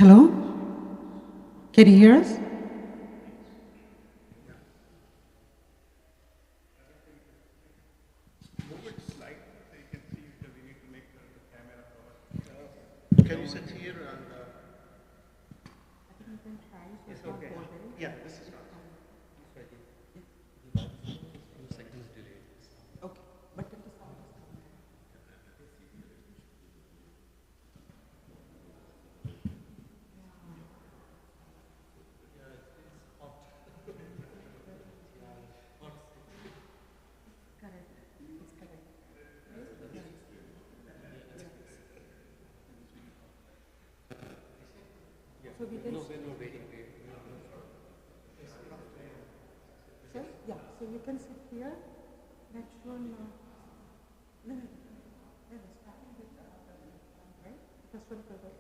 Hello? Can you hear us? Can you sit here and... It's okay. Yeah, this is not. Okay, but so we can. Sir, yeah, so you can sit here. Next one. No, starting with right? First one, brother.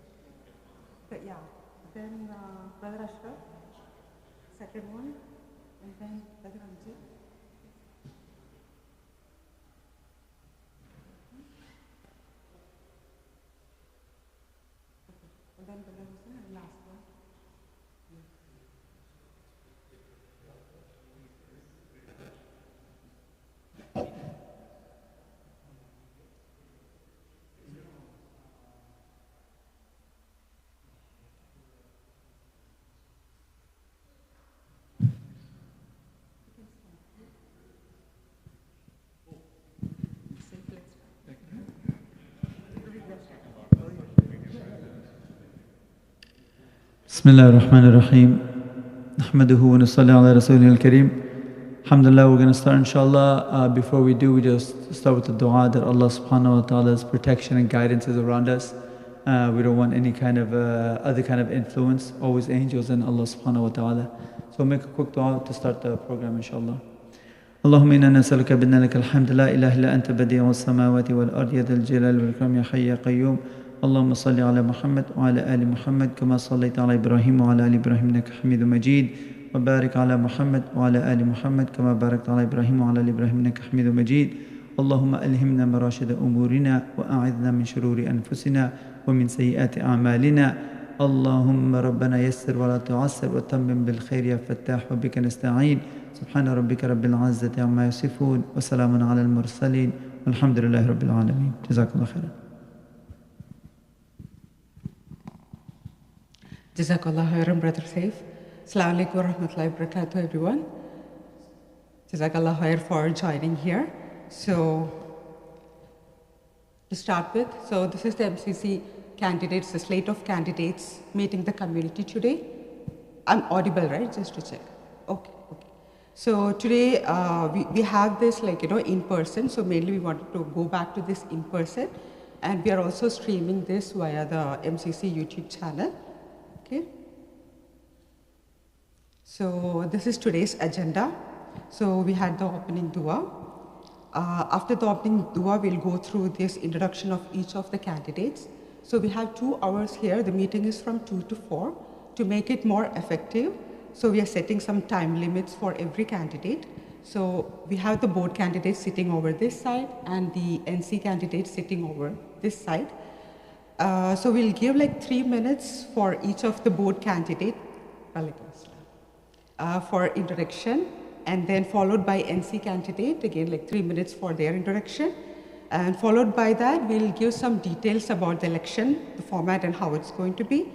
But yeah, then brother Ashraf. Second one, and then brother Anji. And then brother Hussain, and last one. بسم الله الرحمن الرحيم نحمده ونصلي على رسوله الكريم. Alhamdulillah, we're going to start inshallah. Before we do, we just start with the dua that Allah subhanahu wa ta'ala's protection and guidance is around us. We don't want any kind of other kind of influence, always angels and Allah subhanahu wa ta'ala. So make a quick dua to start the program inshallah. اللهم إنا نسألك بأن لك الحمد لا إله إلا أنت بديع السماوات والأرض يا ذا الجلال والإكرام يا حي يا قيوم. اللهم صل على محمد وعلى آل محمد كما صليت على إبراهيم وعلى آل إبراهيم إنك حميد مجيد وبارك على محمد وعلى آل محمد كما باركت على إبراهيم وعلى آل إبراهيم إنك حميد مجيد. اللهم ألهمنا مراشد أمورنا وأعذنا من شرور أنفسنا ومن سيئات أعمالنا. اللهم ربنا يسر ولا تعسر وتمم بالخير يا فتاح وبك نستعين. سبحان ربك رب العزة عما يصفون وسلام على المرسلين والحمد لله رب العالمين. Jazakallahukhairan. Jazakallahukhairan, brother Saif. Assalamu alaikum wa rahmatullahi wa barakatuh, everyone. Jazakallahukhairan for joining here. So, to start with, so this is the MCC candidates, the slate of candidates meeting the community today. I'm audible, right? Just to check. Okay. So today we have this in person. So mainly we wanted to go back to this in person, and we are also streaming this via the MCC YouTube channel. Okay. So this is today's agenda. So we had the opening dua. After the opening dua, we'll go through this introduction of each of the candidates. So we have 2 hours here. The meeting is from 2 to 4. To make it more effective, so we are setting some time limits for every candidate. So we have the board candidates sitting over this side and the NC candidates sitting over this side. So we'll give 3 minutes for each of the board candidate for introduction, and then followed by NC candidate, again 3 minutes for their introduction. And followed by that, we'll give some details about the election, the format and how it's going to be.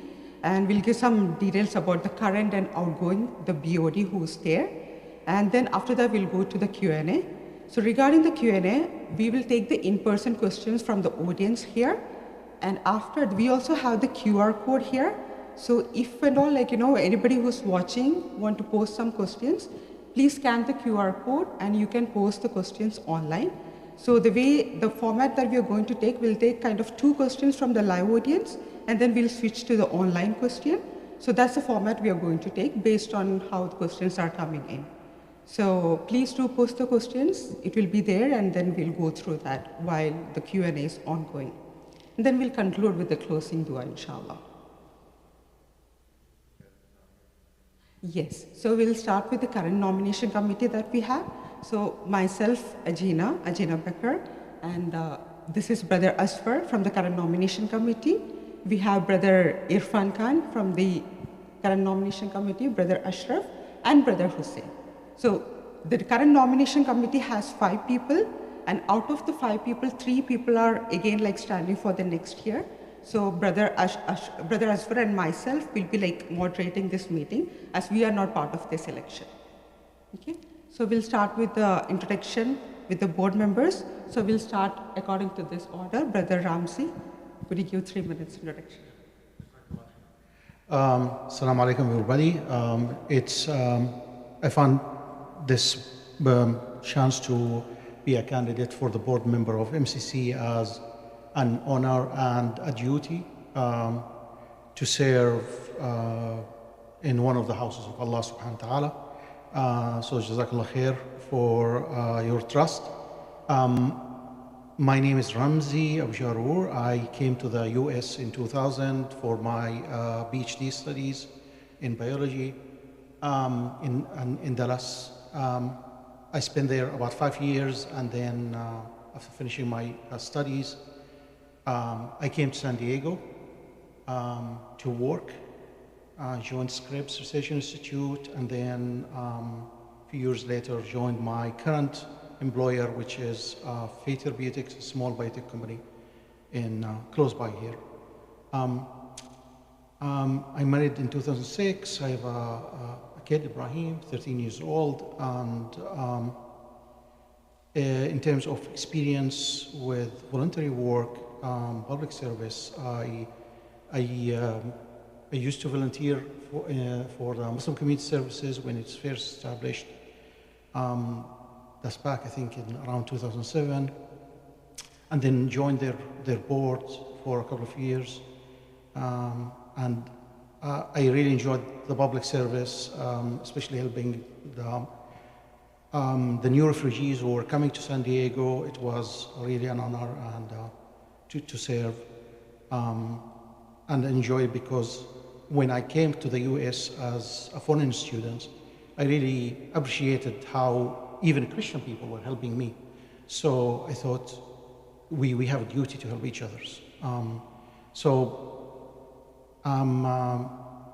And we'll give some details about the current and outgoing, the BOD who's there. And then after that, we'll go to the Q&A. So regarding the Q&A, we will take the in-person questions from the audience here. And after, we also have the QR code here. So if and all, anybody who's watching want to post some questions, please scan the QR code and you can post the questions online. So the format that we are going to take, we'll take kind of 2 questions from the live audience, and then we'll switch to the online question. So that's the format we are going to take based on how the questions are coming in. So please do post the questions. It will be there, and then we'll go through that while the Q&A is ongoing. And then we'll conclude with the closing dua, inshallah. Yes, so we'll start with the current nomination committee that we have. So myself, Ajina Becker, and this is Brother Asfar from the current nomination committee. we have Brother Irfan Khan from the current nomination committee, Brother Ashraf, and Brother Hussein. So the current nomination committee has 5 people, and out of the 5 people, 3 people are again like standing for the next year. So Brother Asfar and myself will be like moderating this meeting as we are not part of this election. Okay, so we'll start with the introduction with the board members. So we'll start according to this order. Brother Ramzi, would you give 3 minutes introduction? Assalamu alaikum, everybody. I found this chance to be a candidate for the board member of MCC as an honor and a duty to serve in one of the houses of Allah subhanahu wa ta'ala. So Jazakallahukhairan for your trust. My name is Ramzi Abjarur. I came to the US in 2000 for my PhD studies in biology in Dallas. I spent there about 5 years, and then after finishing my studies, I came to San Diego to work, joined Scripps Research Institute, and then a few years later joined my current employer, which is Fate Therapeutics, a small biotech company in close by here. I married in 2006. I have a kid, Ibrahim, 13 years old, and in terms of experience with voluntary work, public service, I used to volunteer for the Muslim Community Services when it's first established. That's back, I think, in around 2007, and then joined their board for a couple of years. And I really enjoyed the public service, especially helping the new refugees who were coming to San Diego. It was really an honor and to serve and enjoy, because when I came to the US as a foreign student, I really appreciated how even Christian people were helping me. So I thought we have a duty to help each other.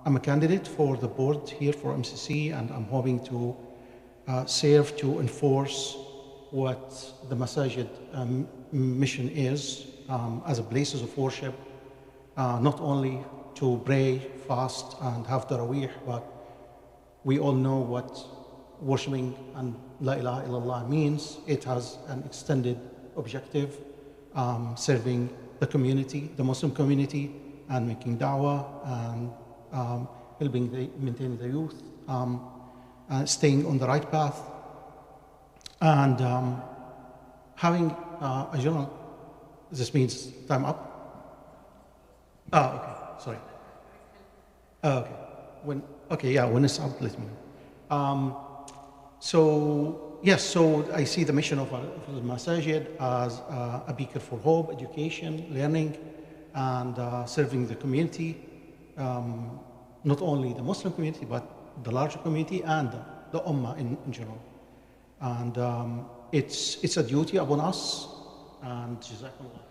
I'm a candidate for the board here for MCC, and I'm hoping to serve to enforce what the Masajid mission is as a places of worship, not only to pray, fast, and have Taraweeh, but we all know what worshiping and La ilaha illallah means. It has an extended objective, serving the community, the Muslim community, and making da'wah, and helping maintain the youth, staying on the right path, and having a journal. This means time up? Okay, sorry. Okay. When it's up, let me know. So I see the mission of the Masajid as a beacon for hope, education, learning, and serving the community, not only the Muslim community, but the larger community and the Ummah in general. And it's a duty upon us, and Jazakallah.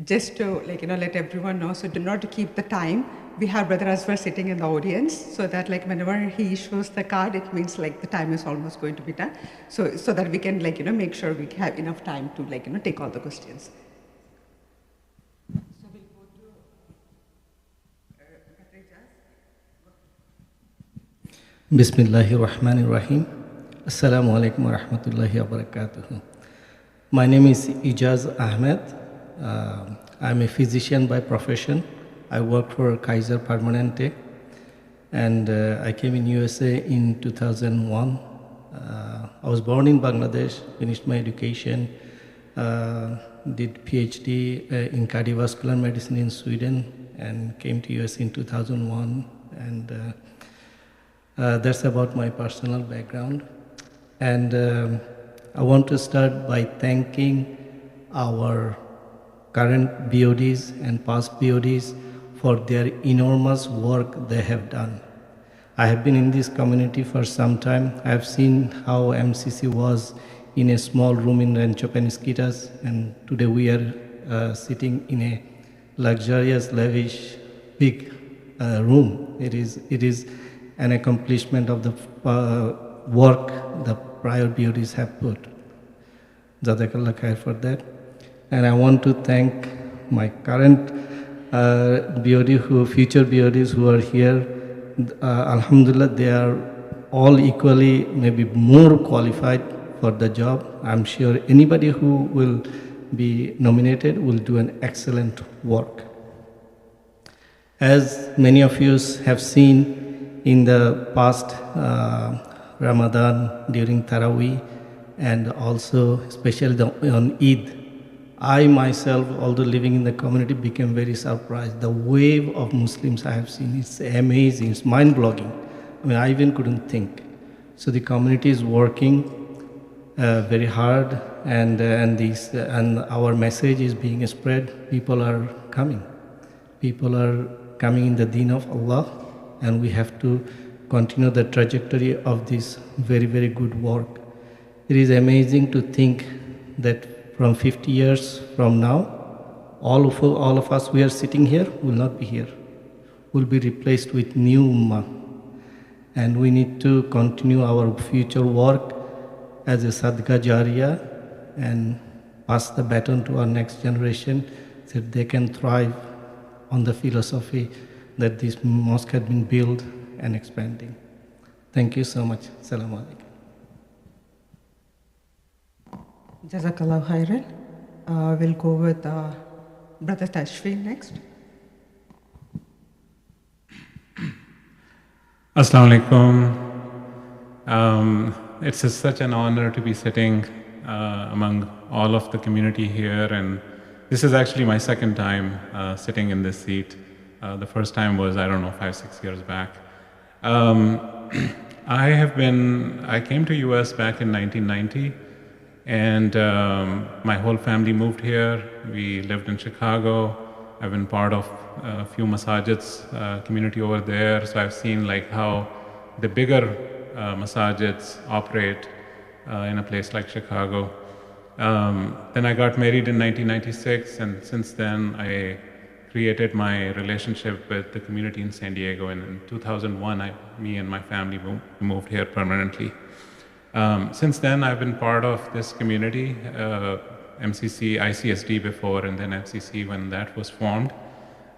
Just to let everyone know, so not to keep the time, we have Brother Aswar sitting in the audience, so that whenever he shows the card, it means the time is almost going to be done. So that we can make sure we have enough time to take all the questions. So we'll go to Bismillahirrahmanirrahim. Assalamu alaikum wa rahmatullahi wa barakatuh. My name is Ijaz Ahmed. I'm a physician by profession. I work for Kaiser Permanente, and I came in USA in 2001. I was born in Bangladesh, finished my education, did PhD in cardiovascular medicine in Sweden, and came to US in 2001. And that's about my personal background. And I want to start by thanking our current BODs and past BODs for their enormous work they have done. I have been in this community for some time. I have seen how MCC was in a small room in Rancho Penasquitas, and today we are sitting in a luxurious, lavish, big room. It is an accomplishment of the work the prior BODs have put. Jazakallahukhairan for that. And I want to thank my current future BODs who are here. Alhamdulillah, they are all equally, maybe more qualified for the job. I'm sure anybody who will be nominated will do an excellent work. As many of you have seen in the past Ramadan during Taraweeh, and also especially on Eid, I myself, although living in the community, became very surprised. The wave of Muslims I have seen is amazing, it's mind-blowing. I mean, I even couldn't think. So the community is working very hard, and our message is being spread. People are coming. People are coming in the deen of Allah, and we have to continue the trajectory of this very, very good work. It is amazing to think that from 50 years from now, all of us who are sitting here will not be here. Will be replaced with new ummah. And we need to continue our future work as a sadqa jariyah and pass the baton to our next generation so that they can thrive on the philosophy that this mosque had been built and expanding. Thank you so much. Assalamu alaikum. Jazakallahukhairan. We'll go with Brother Tashfeen next. Assalamu alaikum. It's such an honor to be sitting among all of the community here, and this is actually my second time sitting in this seat. The first time was, I don't know, 5-6 years back. I came to US back in 1990, and my whole family moved here. We lived in Chicago. I've been part of a few masajids community over there, so I've seen like how the bigger masajids operate in a place like Chicago. Then I got married in 1996, and since then I created my relationship with the community in San Diego. And in 2001, me and my family moved here permanently. Since then, I've been part of this community, MCC, ICSD before, and then MCC when that was formed.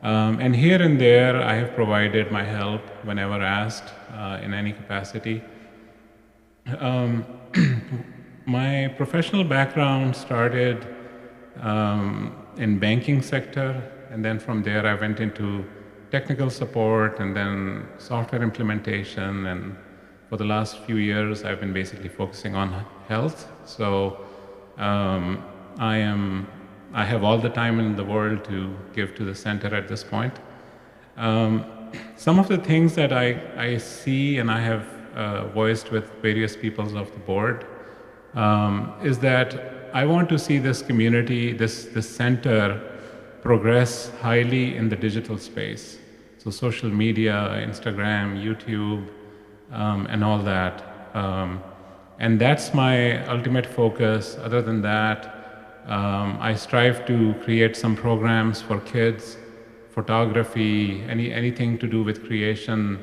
And here and there, I have provided my help whenever asked in any capacity. My professional background started in banking sector, and then from there I went into technical support and then software implementation, and for the last few years I've been basically focusing on health. So I have all the time in the world to give to the center at this point. Some of the things that I see and I have voiced with various peoples of the board is that I want to see this community, this center, progress highly in the digital space. So social media, Instagram, YouTube, and all that. And that's my ultimate focus. Other than that, I strive to create some programs for kids, photography, anything to do with creation,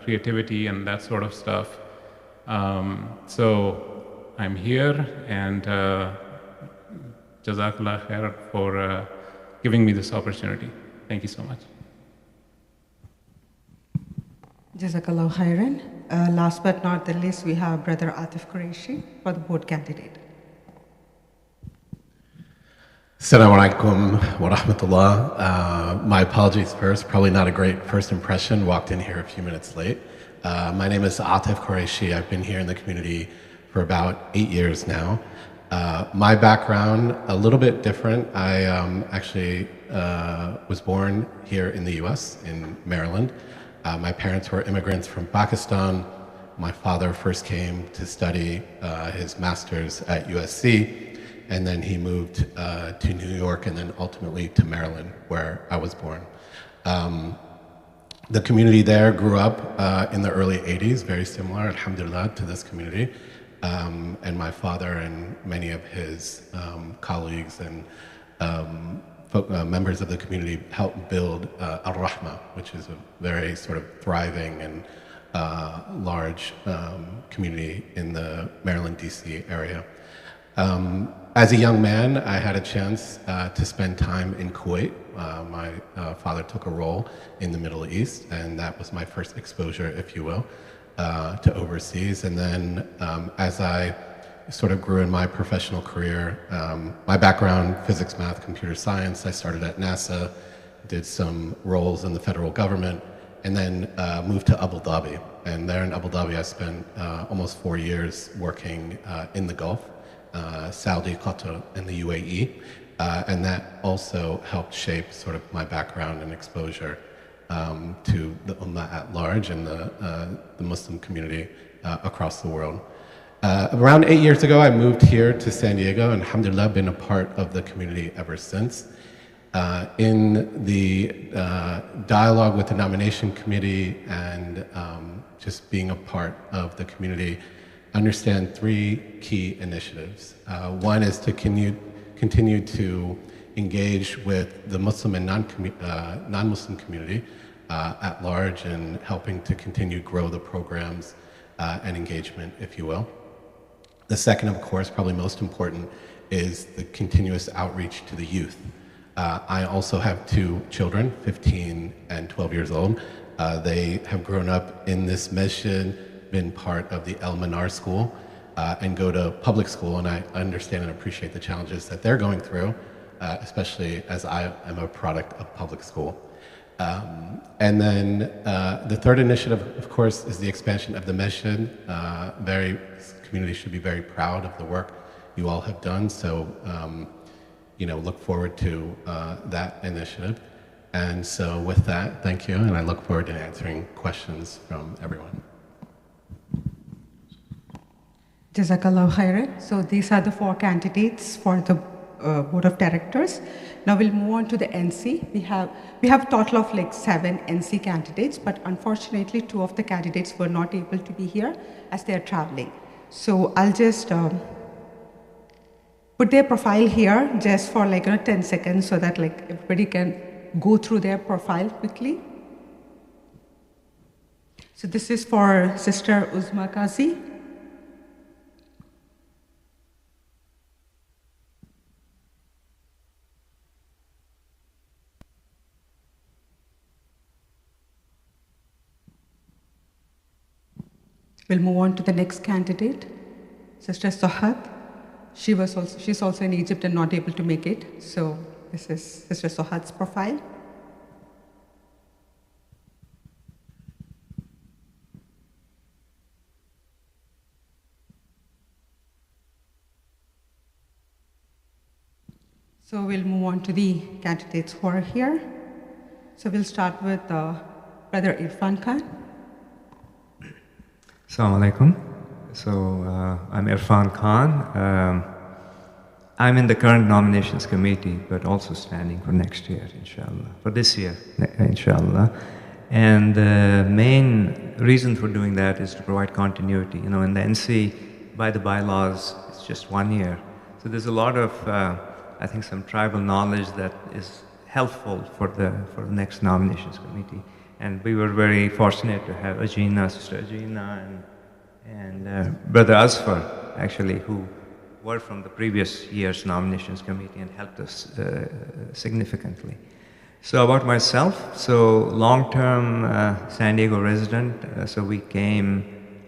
creativity, and that sort of stuff. So I'm here, and Jazakallahukhairan for giving me this opportunity. Thank you so much. Jazakallahukhairan. Last but not the least, we have Brother Atif Qureshi for the board candidate. Assalamu alaikum wa rahmatullah. My apologies first, probably not a great first impression, walked in here a few minutes late. My name is Atif Qureshi. I've been here in the community for about 8 years now. My background, a little bit different. I actually was born here in the US, in Maryland. My parents were immigrants from Pakistan. My father first came to study his master's at USC, and then he moved to New York and then ultimately to Maryland, where I was born. The community there grew up in the early 80s, very similar, alhamdulillah, to this community. And my father and many of his colleagues and members of the community helped build Al-Rahma, which is a very sort of thriving and large community in the Maryland, D.C. area. As a young man, I had a chance to spend time in Kuwait. My father took a role in the Middle East, and that was my first exposure, if you will, to overseas. And then as I sort of grew in my professional career, my background, physics, math, computer science, I started at NASA, did some roles in the federal government, and then moved to Abu Dhabi. And there in Abu Dhabi, I spent almost 4 years working in the Gulf, Saudi, Qatar, and the UAE. And that also helped shape sort of my background and exposure to the Ummah at large and the Muslim community across the world. Around 8 years ago, I moved here to San Diego, and alhamdulillah, been a part of the community ever since. In the dialogue with the nomination committee and just being a part of the community, understand 3 key initiatives. One is to continue to engage with the Muslim and non-Muslim community at large and helping to continue grow the programs and engagement, if you will. The second, of course, probably most important, is the continuous outreach to the youth. I also have 2 children, 15 and 12 years old. They have grown up in this mission, been part of the El Manar School, and go to public school, and I understand and appreciate the challenges that they're going through, especially as I am a product of public school. And then the third initiative, of course, is the expansion of the mission. Community should be very proud of the work you all have done. So, look forward to that initiative. And so with that, thank you, and I look forward to answering questions from everyone. Jazakallahukhairan. So these are the 4 candidates for the board of directors. Now we'll move on to the NC. We have a total of like 7 NC candidates, but unfortunately 2 of the candidates were not able to be here as they are traveling. So I'll just put their profile here just for 10 seconds so that everybody can go through their profile quickly. So this is for Sister Uzma Kazi. We'll move on to the next candidate, Sister Sohad. She's also in Egypt and not able to make it. So this is Sister Sohad's profile. So we'll move on to the candidates who are here. So we'll start with Brother Irfan Khan. Assalamu alaikum. So I'm Irfan Khan. I'm in the current nominations committee, but also standing for next year, inshallah. For this year, inshallah. And the main reason for doing that is to provide continuity. In the NC, by the bylaws, it's just 1 year. So there's a lot of, I think, some tribal knowledge that is helpful for the next nominations committee. And we were very fortunate to have Sister Ajina, and Brother Asfar, actually, who were from the previous year's nominations committee and helped us significantly. So about myself, so long-term San Diego resident. So we came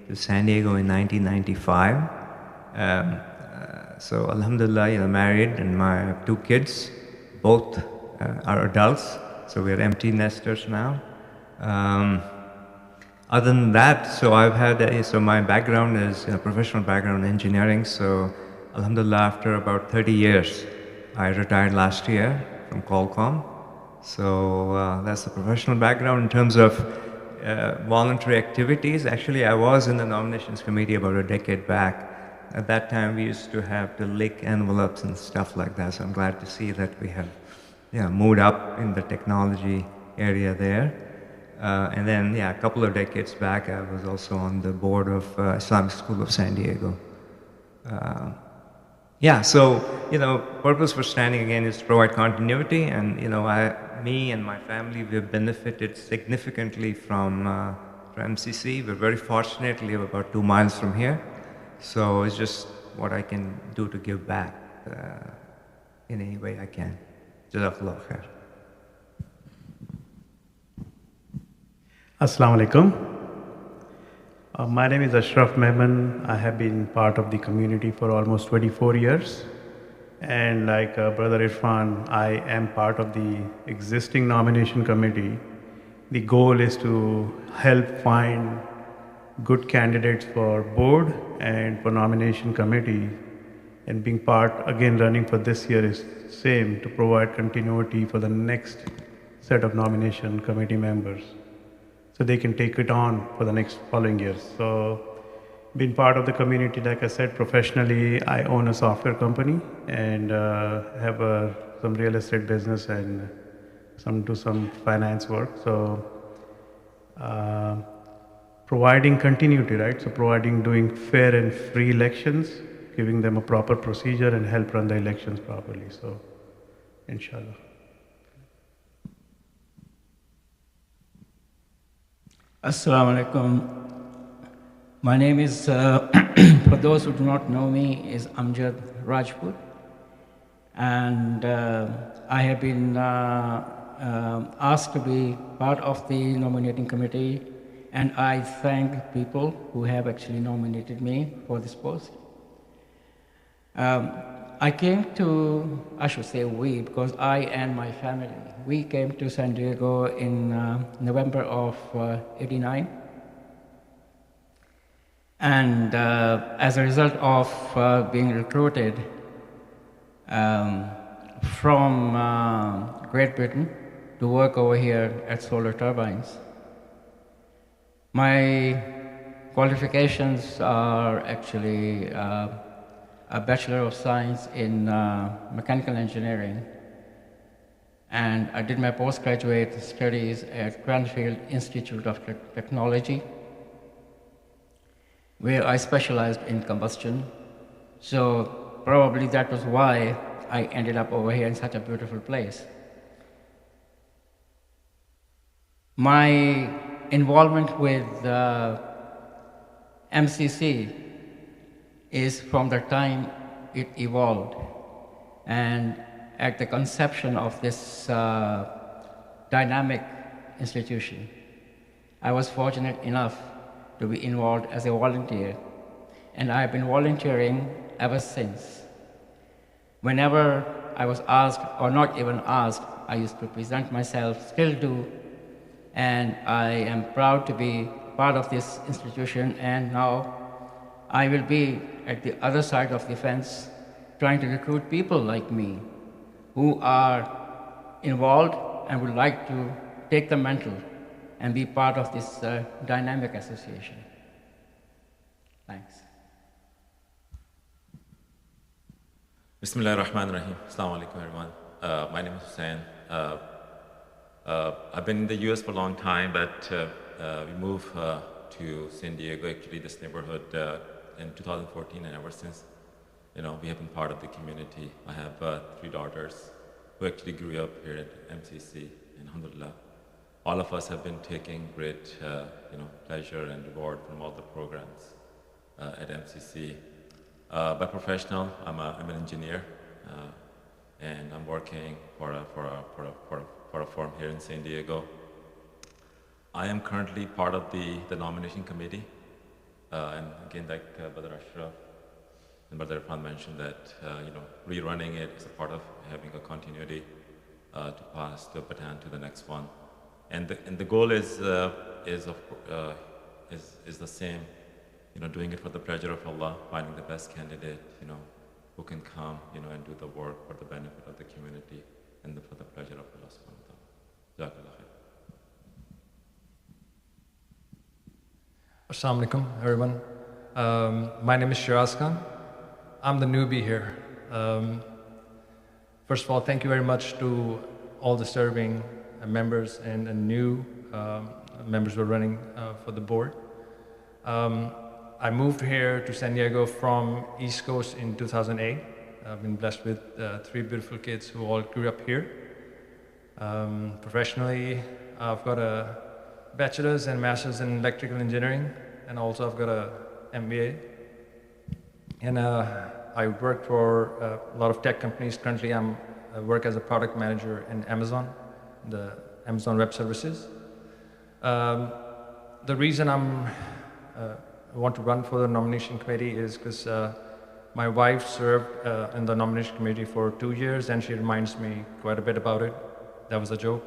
to San Diego in 1995. So alhamdulillah, married, and I have 2 kids. Both are adults, so we're empty nesters now. Other than that, so I've had, so my background is professional background in engineering. So alhamdulillah, after about 30 years, I retired last year from Qualcomm. So that's the professional background. In terms of voluntary activities, actually I was in the nominations committee about a decade back. At that time we used to have to lick envelopes and stuff like that. So I'm glad to see that we have moved up in the technology area there. And then, a couple of decades back, I was also on the board of Islamic School of San Diego. Yeah, so, purpose for standing again is to provide continuity, and, me and my family, we've benefited significantly from MCC. We're very fortunate, live about 2 miles from here. So it's just what I can do to give back in any way I can. Jazakallahukhairan. Assalamu alaikum. My name is Ashraf Mehman. I have been part of the community for almost 24 years. And like Brother Irfan, I am part of the existing nomination committee. The goal is to help find good candidates for board and for nomination committee. And being part, again, running for this year is same, to provide continuity for the next set of nomination committee members, so they can take it on for the next following years. So being part of the community, like I said, professionally, I own a software company and have some real estate business and do some finance work. So providing continuity, right? So doing fair and free elections, giving them a proper procedure and help run the elections properly. So, inshallah. Assalamu alaikum. My name is, for those who do not know me, is Amjad Rajput. And I have been asked to be part of the nominating committee. And I thank people who have actually nominated me for this post. I came to, I should say we, because I and my family, we came to San Diego in November of '89. And as a result of being recruited from Great Britain to work over here at Solar Turbines. My qualifications are actually a Bachelor of Science in Mechanical Engineering, and I did my postgraduate studies at Cranfield Institute of Technology, where I specialized in combustion. So probably that was why I ended up over here in such a beautiful place. My involvement with MCC is from the time it evolved. And at the conception of this dynamic institution, I was fortunate enough to be involved as a volunteer. And I've been volunteering ever since. Whenever I was asked, or not even asked, I used to present myself, still do, and I am proud to be part of this institution, and now I will be at the other side of the fence trying to recruit people like me who are involved and would like to take the mantle and be part of this dynamic association. Thanks. Bismillah ar-Rahman ar-Rahim. Assalamu alaikum, everyone. My name is Hussein. I've been in the US for a long time, but we moved to San Diego, actually this neighborhood, in 2014, and ever since, we have been part of the community. I have 3 daughters who actually grew up here at MCC, and alhamdulillah. All of us have been taking great pleasure and reward from all the programs at MCC. By professional, I'm an engineer, and I'm working for a firm here in San Diego. I am currently part of the nomination committee, and again, like Brother Ashraf and Brother Irfan mentioned, that rerunning it is a part of having a continuity to pass the baton to the next one. And the goal is the same, doing it for the pleasure of Allah, finding the best candidate, who can come, and do the work for the benefit of the community and for the pleasure of Allah subhanahu wa ta'ala. Jazakallahukhairan. Assalamu alaikum, everyone. My name is Shiraz Khan. I'm the newbie here. First of all, thank you very much to all the serving members and new members who are running for the board. I moved here to San Diego from East Coast in 2008. I've been blessed with 3 beautiful kids who all grew up here. Professionally, I've got a bachelor's and master's in electrical engineering, and also I've got a MBA. And I work for a lot of tech companies. Currently, I work as a product manager in Amazon, the Amazon Web Services. The reason I want to run for the nomination committee is because my wife served in the nomination committee for 2 years, and she reminds me quite a bit about it. That was a joke.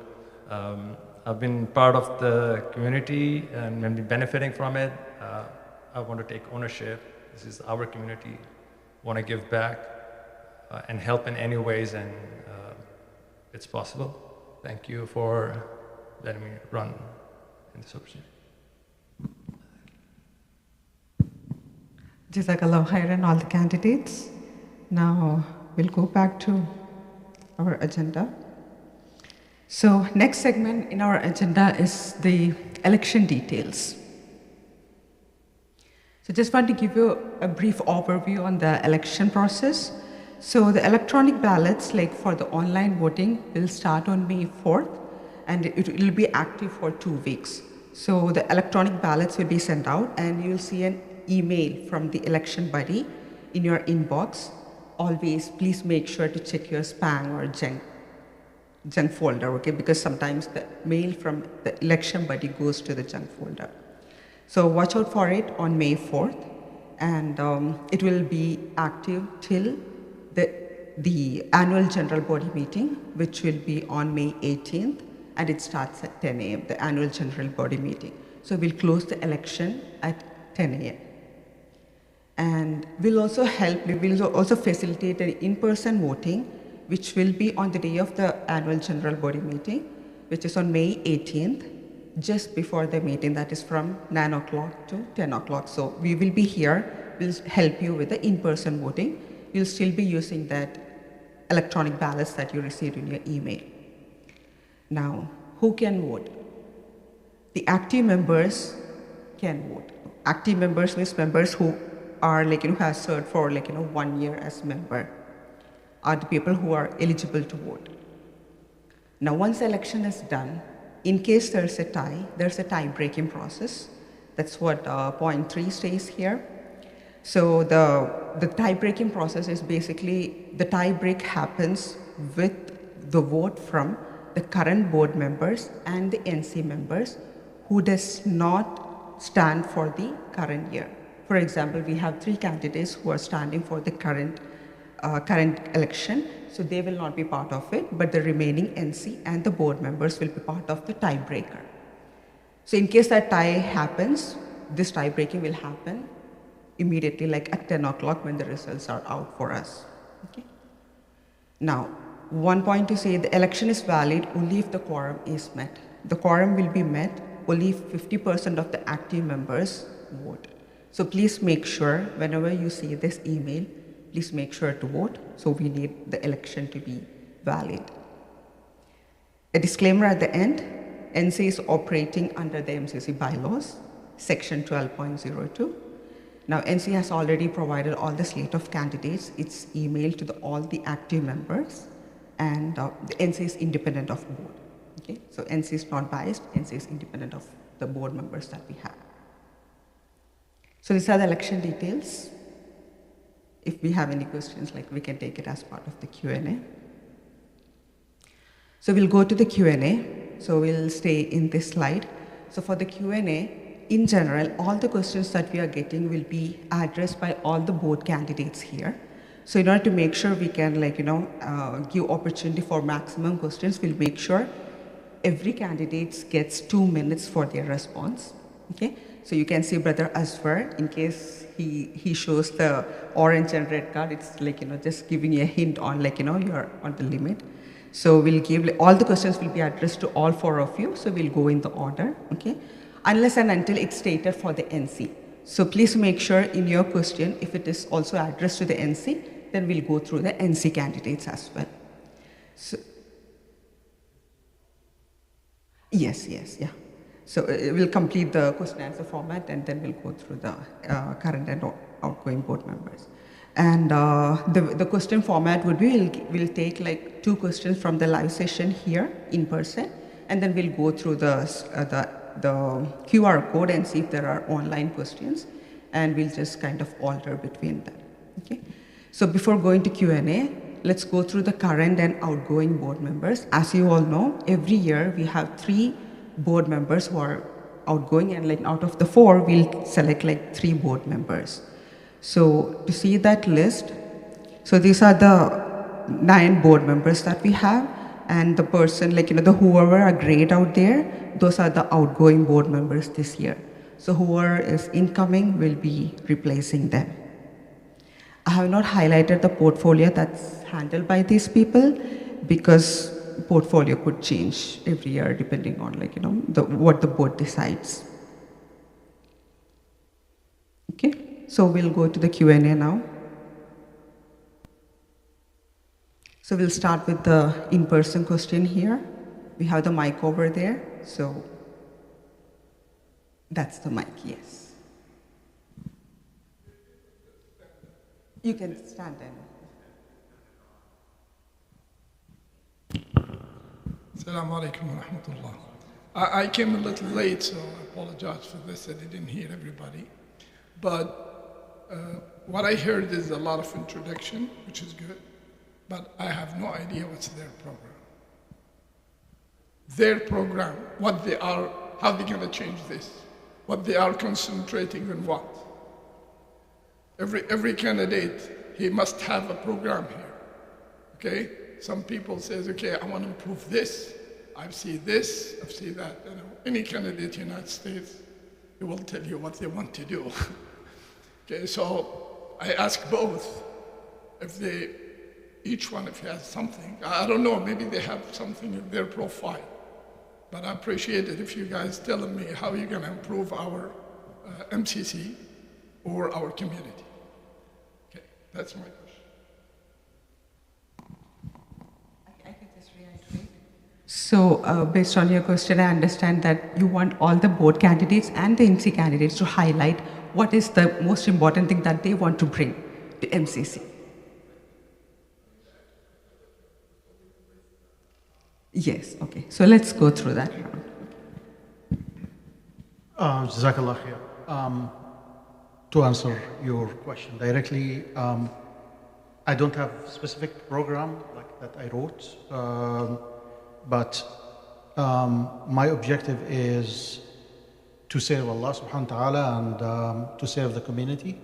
I've been part of the community and been benefiting from it. I want to take ownership. This is our community. Want to give back and help in any ways, and it's possible. Thank you for letting me run in this opportunity. Jazakallahukhairan, all the candidates. Now we'll go back to our agenda. So next segment in our agenda is the election details. So just want to give you a brief overview on the election process. So the electronic ballots, like for the online voting, will start on May 4th, and it will be active for 2 weeks. So the electronic ballots will be sent out, and you'll see an email from the election body in your inbox. Always, please make sure to check your spam or junk folder, okay? Because sometimes the mail from the election body goes to the junk folder. So watch out for it on May 4th, and it will be active till the annual general body meeting, which will be on May 18th, and it starts at 10 a.m., the annual general body meeting. So we'll close the election at 10 a.m. And we'll also facilitate an in-person voting, which will be on the day of the annual general body meeting, which is on May 18th, just before the meeting, that is from 9 o'clock to 10 o'clock. So we will be here, we'll help you with the in-person voting. You'll still be using that electronic ballots that you received in your email. Now, who can vote? The active members can vote. Active members means members who are who have served for 1 year as member, are the people who are eligible to vote. Now, once the election is done, in case there's a tie-breaking process. That's what point 3 states here. So the tie-breaking process is basically, the tie-break happens with the vote from the current board members and the NC members who does not stand for the current year. For example, we have 3 candidates who are standing for the current election, so they will not be part of it, but the remaining NC and the board members will be part of the tiebreaker. So in case that tie happens, this tie breaking will happen immediately, like at 10 o'clock when the results are out for us. Okay. Now, one point to say, the election is valid only if the quorum is met. The quorum will be met only if 50% of the active members vote. So please make sure, whenever you see this email, please make sure to vote. So we need the election to be valid. A disclaimer at the end, NC is operating under the MCC bylaws, section 12.02. Now, NC has already provided all the slate of candidates. It's emailed to all the active members, and the NC is independent of board. Okay, so NC is not biased. NC is independent of the board members that we have. So these are the election details. If we have any questions, we can take it as part of the Q&A. So we'll go to the Q&A. So we'll stay in this slide. So for the Q&A, in general, all the questions that we are getting will be addressed by all the board candidates here. So in order to make sure we can give opportunity for maximum questions, we'll make sure every candidate gets 2 minutes for their response. Okay. So you can see Brother Aswar, in case he shows the orange and red card, it's just giving you a hint on you're on the limit. So we'll give, all the questions will be addressed to all 4 of you. So we'll go in the order, okay? Unless and until it's stated for the NC. So please make sure in your question, if it is also addressed to the NC, then we'll go through the NC candidates as well. So, yes, yeah. So we'll complete the question answer format, and then we'll go through the current and outgoing board members. And the question format would be, we'll take like 2 questions from the live session here in person, and then we'll go through the QR code and see if there are online questions, and we'll just kind of alter between them, okay? So before going to Q&A, let's go through the current and outgoing board members. As you all know, every year we have 3 board members who are outgoing, and like out of the 4, we'll select like 3 board members. So to see that list, so these are the 9 board members that we have, and the person, like, the whoever are great out there, those are the outgoing board members this year. So whoever is incoming will be replacing them. I have not highlighted the portfolio that's handled by these people because portfolio could change every year depending on what the board decides. Okay, so we'll go to the Q&A now. So we'll start with the in-person question here. We have the mic over there, so that's the mic, yes. You can stand in. Assalamu alaikum wa rahmatullah. I came a little late, so I apologize for this. I didn't hear everybody. But what I heard is a lot of introduction, which is good, but I have no idea what's their program. Their program, what they are, how they're going to change this, what they are concentrating on what. Every candidate, he must have a program here, okay? Some people says, okay, I want to improve this. I've seen this, I've seen that. Any candidate in the United States, they will tell you what they want to do. Okay, so I ask both if each one if he has something. I don't know, maybe they have something in their profile. But I appreciate it if you guys telling me how you're going to improve our MCC or our community. Okay, that's my question. So based on your question, I understand that you want all the board candidates and the MC candidates to highlight what is the most important thing that they want to bring to MCC. Yes, okay. So let's go through that round. Jazakallahukhairan. To answer your question directly, I don't have a specific program like that I wrote. But my objective is to serve Allah subhanahu wa ta'ala and to serve the community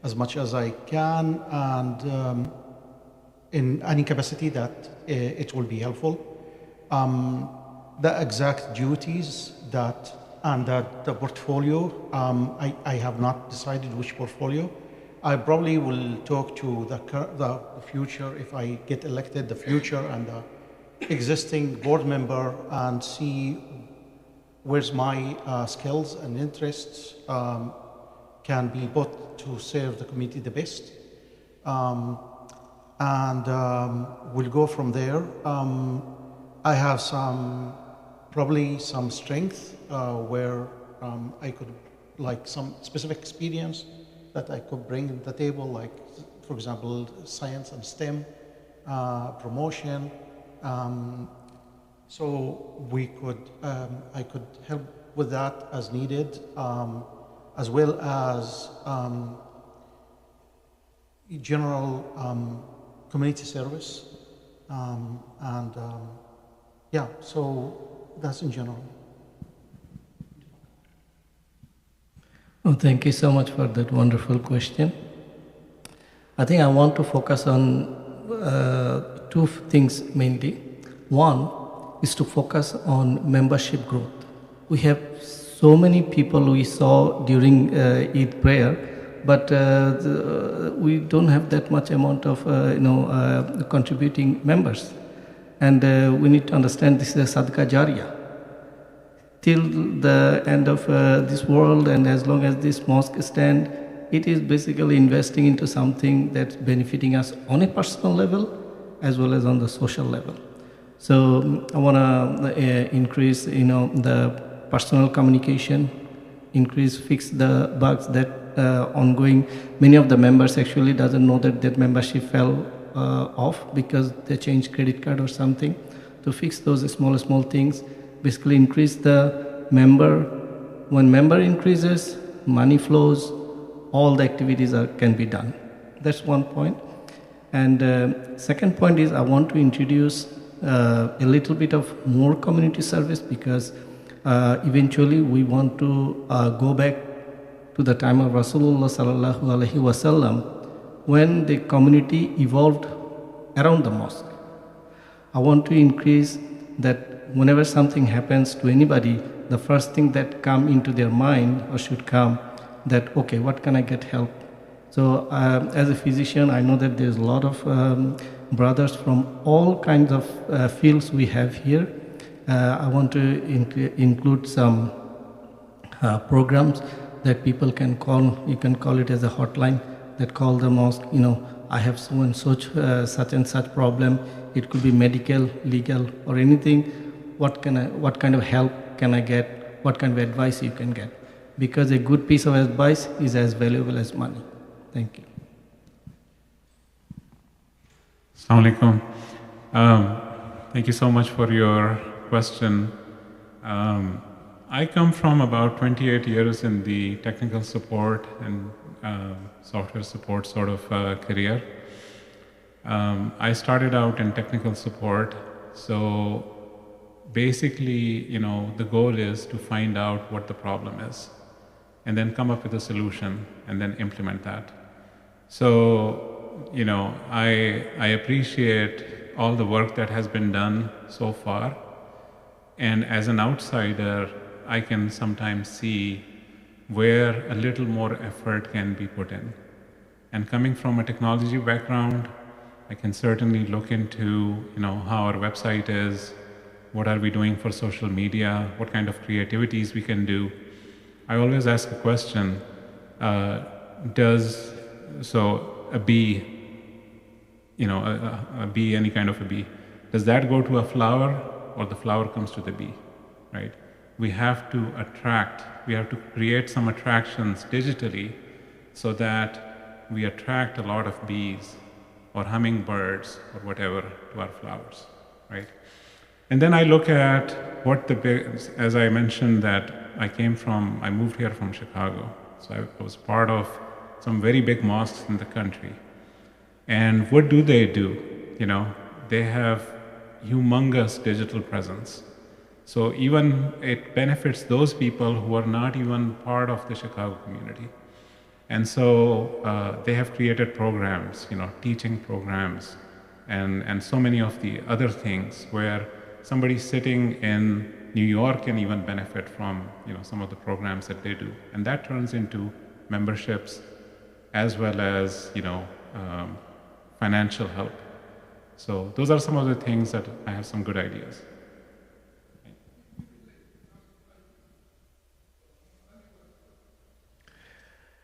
as much as I can, and in any capacity that it will be helpful. The exact duties and the portfolio, I have not decided which portfolio. I probably will talk to the future, if I get elected, the future and the existing board member, and see where's my skills and interests can be put to serve the community the best. We'll go from there. I have probably some strength where I could, like some specific experience that I could bring to the table, like for example, science and STEM, promotion. So I could help with that as needed, as well as general community service, yeah, so that's in general. Well, thank you so much for that wonderful question. I think I want to focus on 2 things mainly. One is to focus on membership growth. We have so many people we saw during Eid prayer, but we don't have that much amount of contributing members. And we need to understand this is a sadaqah jariyah. Till the end of this world, and as long as this mosque stands, it is basically investing into something that's benefiting us on a personal level as well as on the social level. So I want to increase, the personal communication, fix the bugs that ongoing. Many of the members actually doesn't know that that membership fell off because they changed credit card or something. To fix those small things, basically increase the member. When member increases, money flows, all the activities can be done. That's one point. And second point is I want to introduce a little bit of more community service because eventually we want to go back to the time of Rasulullah sallallahu alaihi wasallam when the community evolved around the mosque. I want to increase that whenever something happens to anybody, the first thing that come into their mind or should come that, okay, what can I get help? So as a physician, I know that there's a lot of brothers from all kinds of fields we have here. I want to include some programs that people can call. You can call it as a hotline that call the mosque, you know, I have so and such such problem. It could be medical, legal, or anything. What kind of help can I get? What kind of advice you can get? Because a good piece of advice is as valuable as money. Thank you. Assalamu alaikum. Thank you so much for your question. I come from about 28 years in the technical support and software support sort of career. I started out in technical support, so basically, you know, the goal is to find out what the problem is and then come up with a solution and then implement that. So, you know, I appreciate all the work that has been done so far, and as an outsider, I can sometimes see where a little more effort can be put in. And coming from a technology background, I can certainly look into, you know, how our website is, what are we doing for social media, what kind of creativities we can do. I always ask a question, so a bee, you know, a bee, any kind of a bee, does that go to a flower or the flower comes to the bee, right? We have to create some attractions digitally so that we attract a lot of bees or hummingbirds or whatever to our flowers, right? And then I look at what as I mentioned that I moved here from Chicago. So I was part of some very big mosques in the country. And what do? You know, they have humongous digital presence. So even it benefits those people who are not even part of the Chicago community. And so they have created programs, you know, teaching programs, and so many of the other things where somebody sitting in New York can even benefit from, you know, some of the programs that they do. And that turns into memberships as well as, you know, financial help. So those are some of the things that I have some good ideas.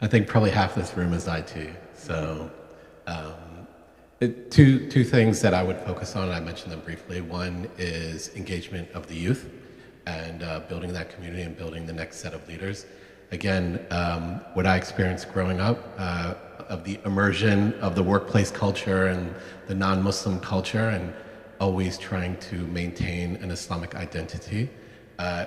I think probably half this room is IT. So two things that I would focus on, and I mentioned them briefly. One is engagement of the youth and building that community and building the next set of leaders. Again, what I experienced growing up of the immersion of the workplace culture and the non-Muslim culture and always trying to maintain an Islamic identity,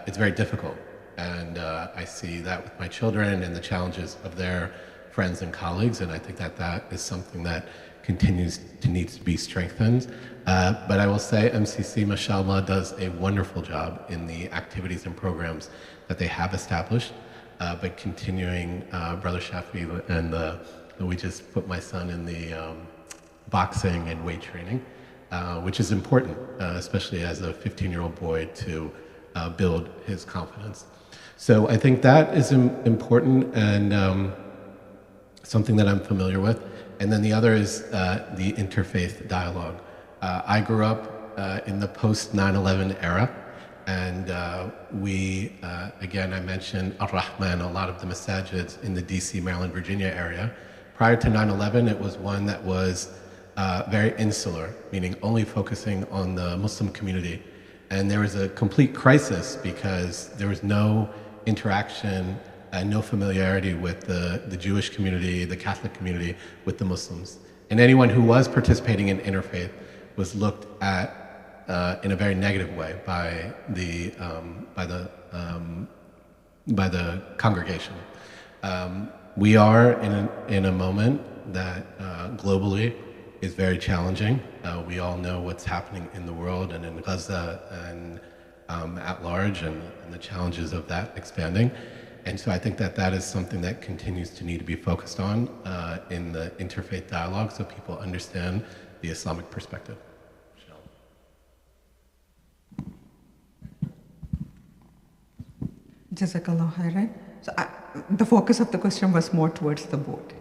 it's very difficult. And I see that with my children and the challenges of their friends and colleagues, and I think that is something that continues to need to be strengthened. But I will say MCC, mashallah, does a wonderful job in the activities and programs that they have established, but continuing, Brother Shafi, and we just put my son in the boxing and weight training, which is important, especially as a 15-year-old boy, to build his confidence. So I think that is important and something that I'm familiar with. And then the other is the interfaith dialogue. I grew up in the post-9/11 era, and again, I mentioned Ar-Rahman, a lot of the masajids in the DC, Maryland, Virginia area. Prior to 9/11, it was one that was very insular, meaning only focusing on the Muslim community. And there was a complete crisis because there was no interaction and no familiarity with the Jewish community, the Catholic community, with the Muslims. And anyone who was participating in interfaith was looked at in a very negative way by the congregation. We are in a moment that globally is very challenging. We all know what's happening in the world and in Gaza and at large, and the challenges of that expanding. And so I think that is something that continues to need to be focused on in the interfaith dialogue, so people understand the Islamic perspective. Jazakallahukhairan. So the focus of the question was more towards the board.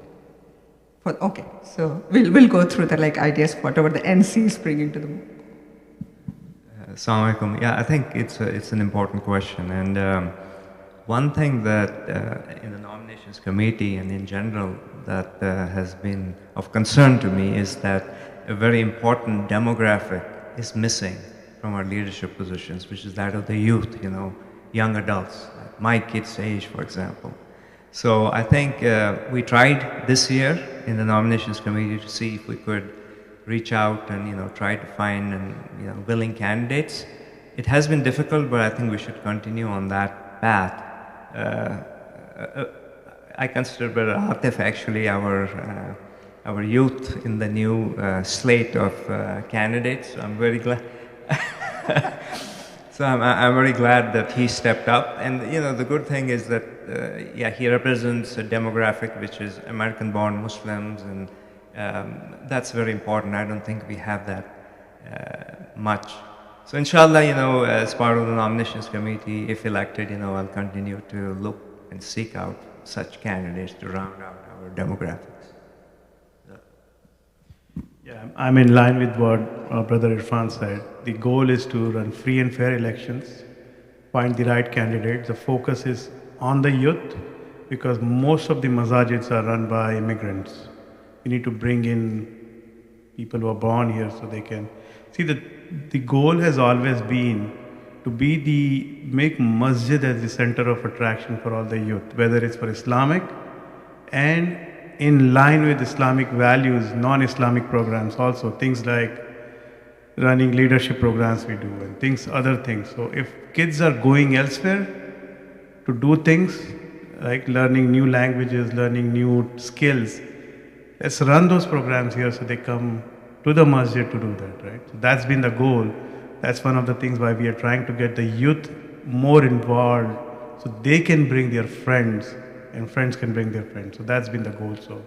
Okay, so we'll go through the ideas, whatever the NC is bringing to the board. Assalamu alaikum. Yeah, I think it's an important question, and one thing that in the nominations committee and in general that has been of concern to me is that a very important demographic is missing from our leadership positions, which is that of the youth, young adults, like my kids' age, for example. So I think we tried this year in the nominations committee to see if we could reach out and try to find willing candidates. It has been difficult, but I think we should continue on that path. I consider Brother Atif actually our youth in the new slate of candidates. So I'm very glad. So I'm very glad that he stepped up. And the good thing is that he represents a demographic which is American-born Muslims, and that's very important. I don't think we have that much. So inshallah, as part of the nominations committee, if elected, I'll continue to look and seek out such candidates to round out our demographics. Yeah, I'm in line with what Brother Irfan said. The goal is to run free and fair elections, find the right candidates. The focus is on the youth because most of the masajids are run by immigrants. We need to bring in people who are born here so they can see that the goal has always been to make masjid as the center of attraction for all the youth, whether it's for Islamic and in line with Islamic values, non-Islamic programs also, things like running leadership programs we do and other things. So if kids are going elsewhere to do things like learning new languages, learning new skills, let's run those programs here so they come to the masjid to do that, right? So that's been the goal. That's one of the things why we are trying to get the youth more involved so they can bring their friends and friends can bring their friends. So that's been the goal. So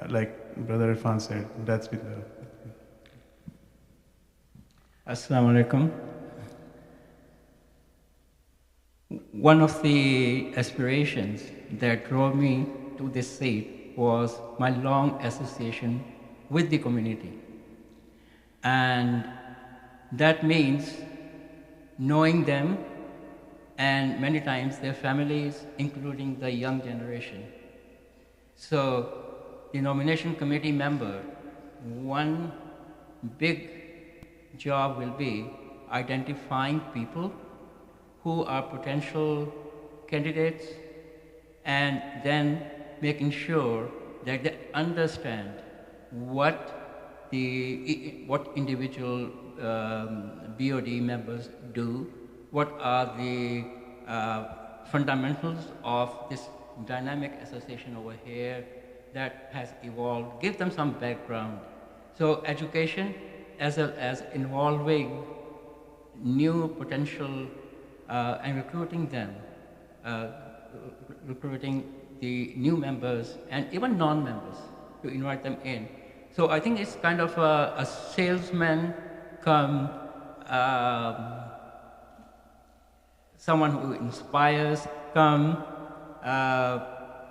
like Brother Irfan said, that's been the... Assalamu alaikum. One of the aspirations that drove me to this seat was my long association with the community. And that means knowing them and many times their families, including the young generation. So the nomination committee member, one big job will be identifying people who are potential candidates and then making sure that they understand what individual BOD members do, what are the fundamentals of this dynamic association over here that has evolved, give them some background. So education as well as involving new potential and recruiting them, recruiting the new members and even non-members to invite them in. So I think it's kind of a salesman come someone who inspires, come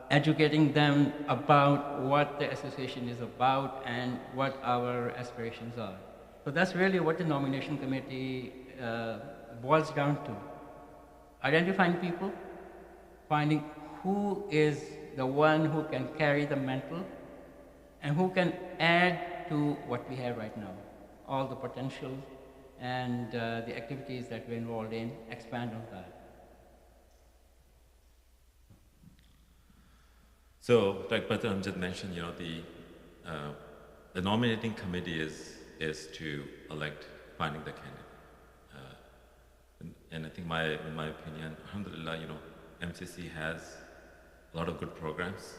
educating them about what the association is about and what our aspirations are. So that's really what the nomination committee boils down to. Identifying people, finding who is the one who can carry the mantle and who can add to what we have right now, all the potential and the activities that we're involved in, expand on that. So, like Brother Amjad mentioned, the nominating committee is to elect finding the candidate. And I think in my opinion, alhamdulillah, MCC has a lot of good programs,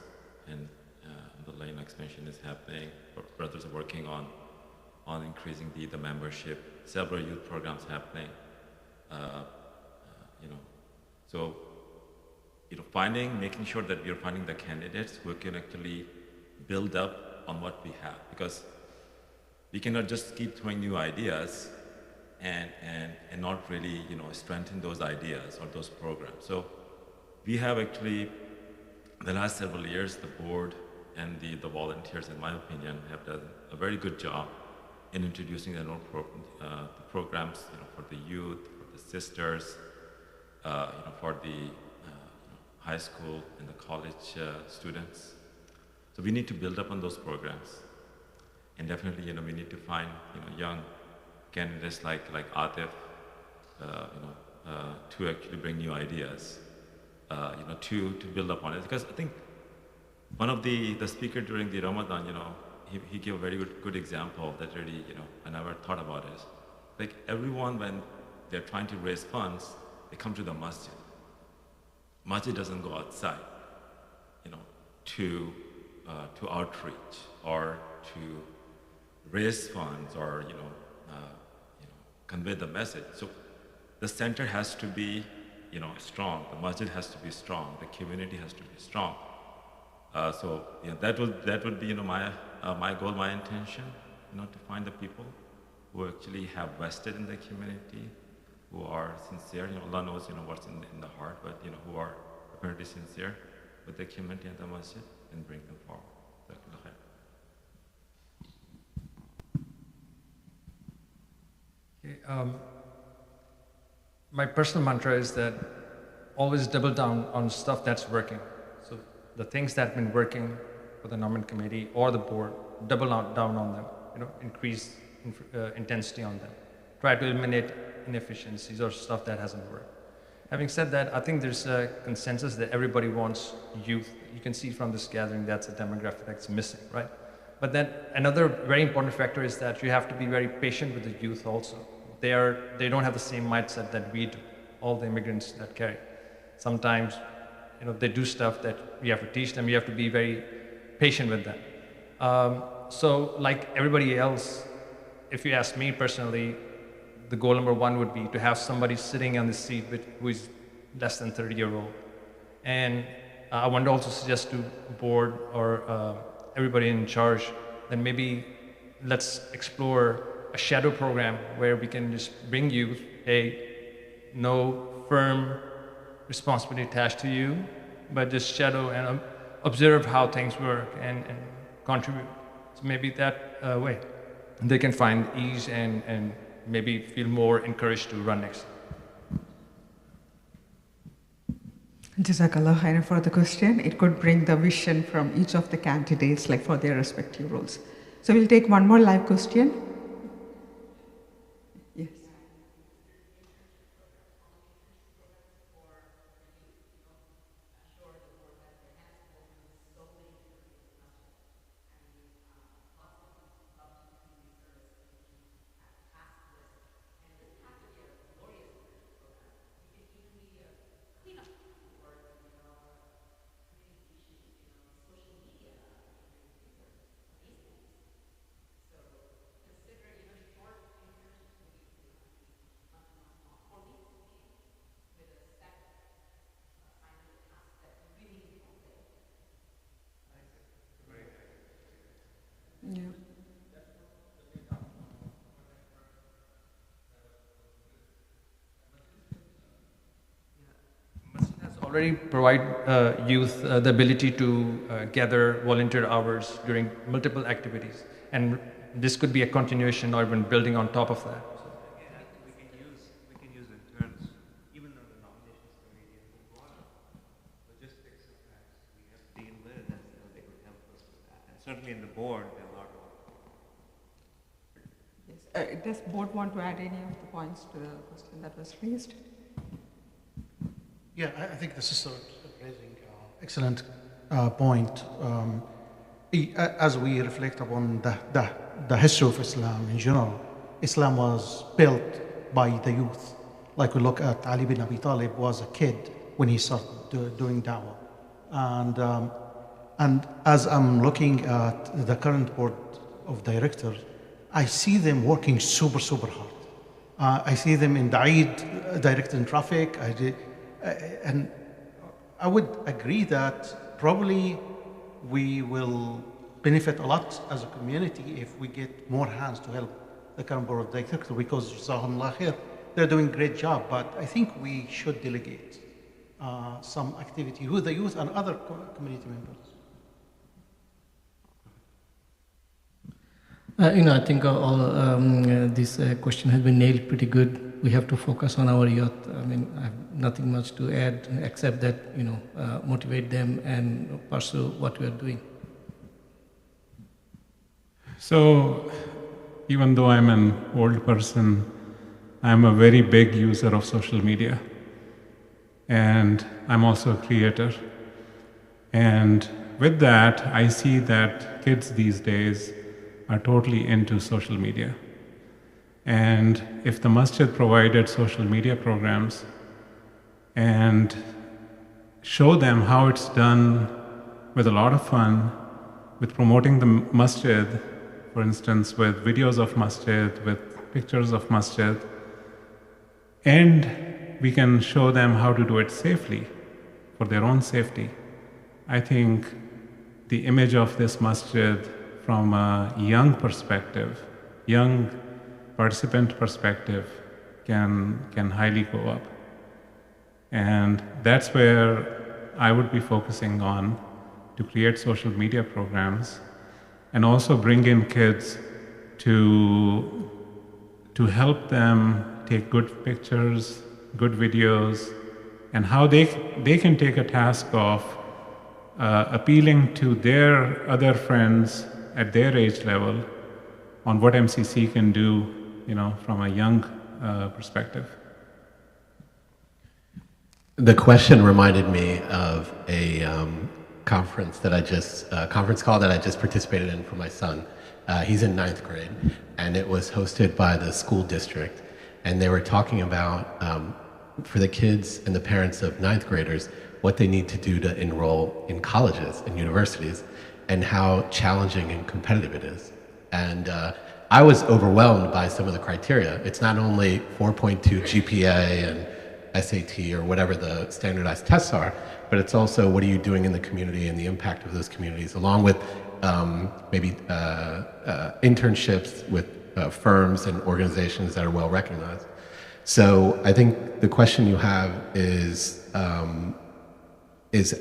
and alhamdulillah, expansion is happening. Brothers are working on increasing the membership. Several youth programs happening. So making sure that we are finding the candidates who can actually build up on what we have, because we cannot just keep throwing new ideas and not really strengthen those ideas or those programs. So we have actually, the last several years, the board and the volunteers, in my opinion, have done a very good job in introducing the programs for the youth, for the sisters, for the high school and the college students. So we need to build up on those programs, and definitely we need to find young candidates like Atif, to actually bring new ideas, to build up on it. Because I think one of the speaker during the Ramadan, he gave a very good example that really I never thought about it. Like everyone, when they're trying to raise funds, they come to the masjid. Masjid doesn't go outside, to outreach or to raise funds or convey the message. So the center has to be strong. The masjid has to be strong. The community has to be strong. So that would be my goal, my intention, to find the people who actually have vested in the community, who are sincere. Allah knows what's in the heart, but who are apparently sincere with the community and the masjid, and bring them forward. Okay, my personal mantra is that always double down on stuff that's working. So the things that have been working for the nominating committee or the board, double down on them. Increase intensity on them. Try to eliminate inefficiencies or stuff that hasn't worked. Having said that, I think there's a consensus that everybody wants youth. You can see from this gathering that's a demographic that's missing, right? But then another very important factor is that you have to be very patient with the youth also. They don't have the same mindset that we do, all the immigrants that carry. Sometimes, they do stuff that we have to teach them. You have to be very patient with them. So like everybody else, if you ask me personally, the goal number one would be to have somebody sitting on the seat who is less than 30-year-old. And I want to also suggest to board or everybody in charge that maybe let's explore a shadow program where we can just bring youth, no firm responsibility attached to you, but just shadow and observe how things work and contribute. So maybe that way they can find ease and maybe feel more encouraged to run next. Jazakallahukhairan for the question. It could bring the vision from each of the candidates, like for their respective roles. So we'll take one more live question. Yes. Yeah. Has already provide youth the ability to gather volunteer hours during multiple activities, and this could be a continuation or even building on top of that. We can use interns, even though the nominations committee and a lot of logistics sometimes we have to deal with, and they could help us with that. And certainly in the board, there are a lot of. Yes. Does board want to add any of the points to the question that was raised? Yeah, I think the sister is raising excellent point, as we reflect upon the history of Islam in general, Islam was built by the youth. Like we look at Ali bin Abi Talib was a kid when he started doing da'wah. And as I'm looking at the current board of directors, I see them working super, super hard. I see them in the Eid directing traffic. And I would agree that probably we will benefit a lot as a community if we get more hands to help the current board of directors, because Jazakumullah khair, they're doing a great job, but I think we should delegate some activity with the youth and other community members. I think this question has been nailed pretty good. We have to focus on our youth. I mean, I have nothing much to add except that, motivate them and pursue what we are doing. So, even though I'm an old person, I'm a very big user of social media. And I'm also a creator. And with that, I see that kids these days are totally into social media. And if the masjid provided social media programs and show them how it's done with a lot of fun, with promoting the masjid, for instance, with videos of masjid, with pictures of masjid, and we can show them how to do it safely, for their own safety. I think the image of this masjid from a young perspective, young participant perspective, can highly go up. And that's where I would be focusing on, to create social media programs and also bring in kids to help them take good pictures, good videos, and how they can take a task of appealing to their other friends at their age level on what MCC can do, from a young perspective. The question reminded me of a conference call that I just participated in for my son. He's in 9th grade, and it was hosted by the school district. And they were talking about, for the kids and the parents of 9th graders, what they need to do to enroll in colleges and universities, and how challenging and competitive it is. And I was overwhelmed by some of the criteria. It's not only 4.2 GPA and SAT or whatever the standardized tests are, but it's also what are you doing in the community and the impact of those communities, along with maybe internships with firms and organizations that are well recognized. So I think the question you have is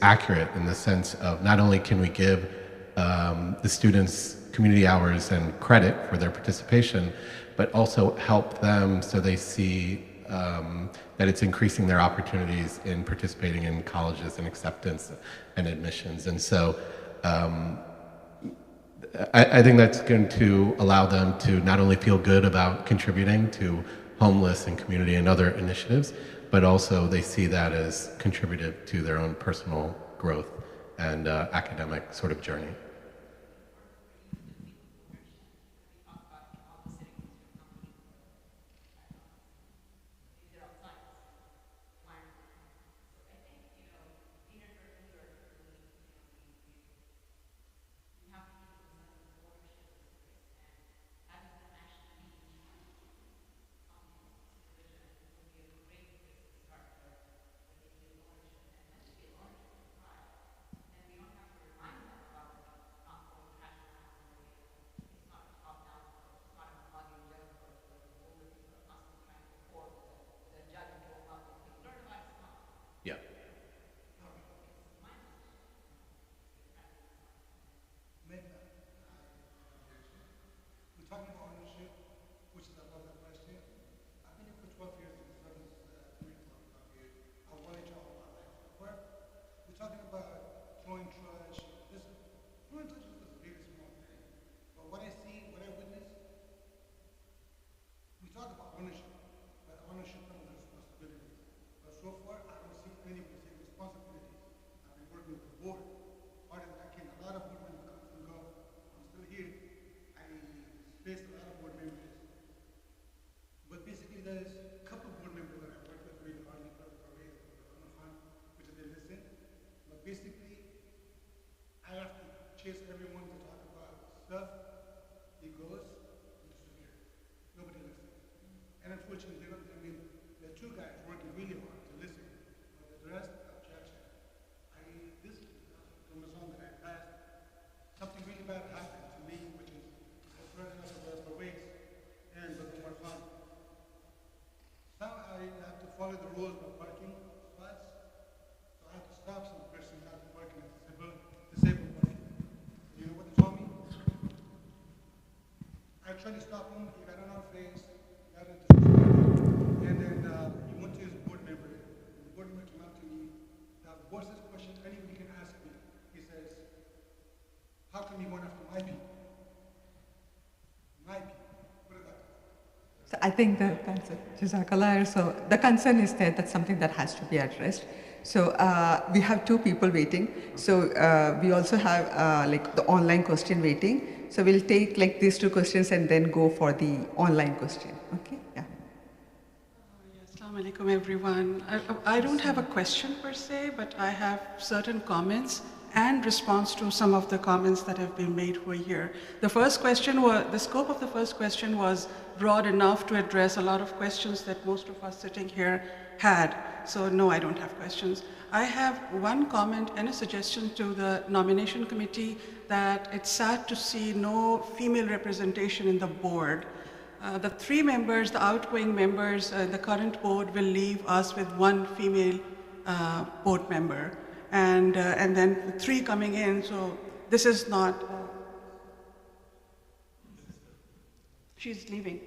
accurate in the sense of not only can we give the students community hours and credit for their participation, but also help them so they see that it's increasing their opportunities in participating in colleges and acceptance and admissions. And so I think that's going to allow them to not only feel good about contributing to homeless and community and other initiatives, but also they see that as contributive to their own personal growth and academic sort of journey. tried to stop him. He got on our face, got into and then he went to his board member. The board member came up to me. What's this question anybody can ask me? He says, how come you went after my people? My people. What about that? So I think the concern, Jazakallah, so the concern is that that's something that has to be addressed. So we have two people waiting. So we also have like the online question waiting. So we'll take like these two questions and then go for the online question. Okay? Yeah. Assalamu alaikum, everyone. I don't have a question per se, but I have certain comments and response to some of the comments that have been made over here. The first question was, the scope of the first question was broad enough to address a lot of questions that most of us sitting here had. So no, I don't have questions. I have one comment and a suggestion to the nomination committee that it's sad to see no female representation in the board. The three members, the outgoing members, the current board will leave us with one female board member. And then three coming in, so this is not, she's leaving.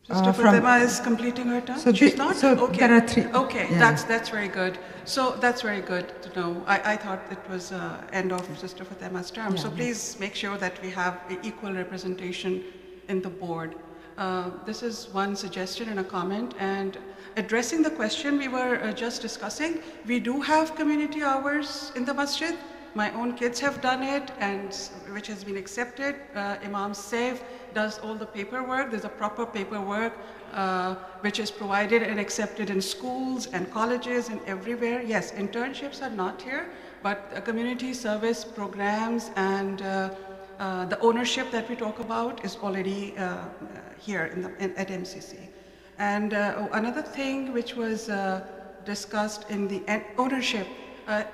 Sister Fatima is completing her term? So she's not? So okay. there are three. Okay, Yeah. that's very good. So that's very good to know. I thought it was end of Sister Fatima's term. Yeah. So please make sure that we have equal representation in the board. This is one suggestion and a comment. And addressing the question we were just discussing, we do have community hours in the masjid. My own kids have done it, and which has been accepted. Imam Saif does all the paperwork. There's a proper paperwork which is provided and accepted in schools and colleges and everywhere. Yes, internships are not here, but community service programs and the ownership that we talk about is already here at MCC. And another thing which was discussed in the ownership,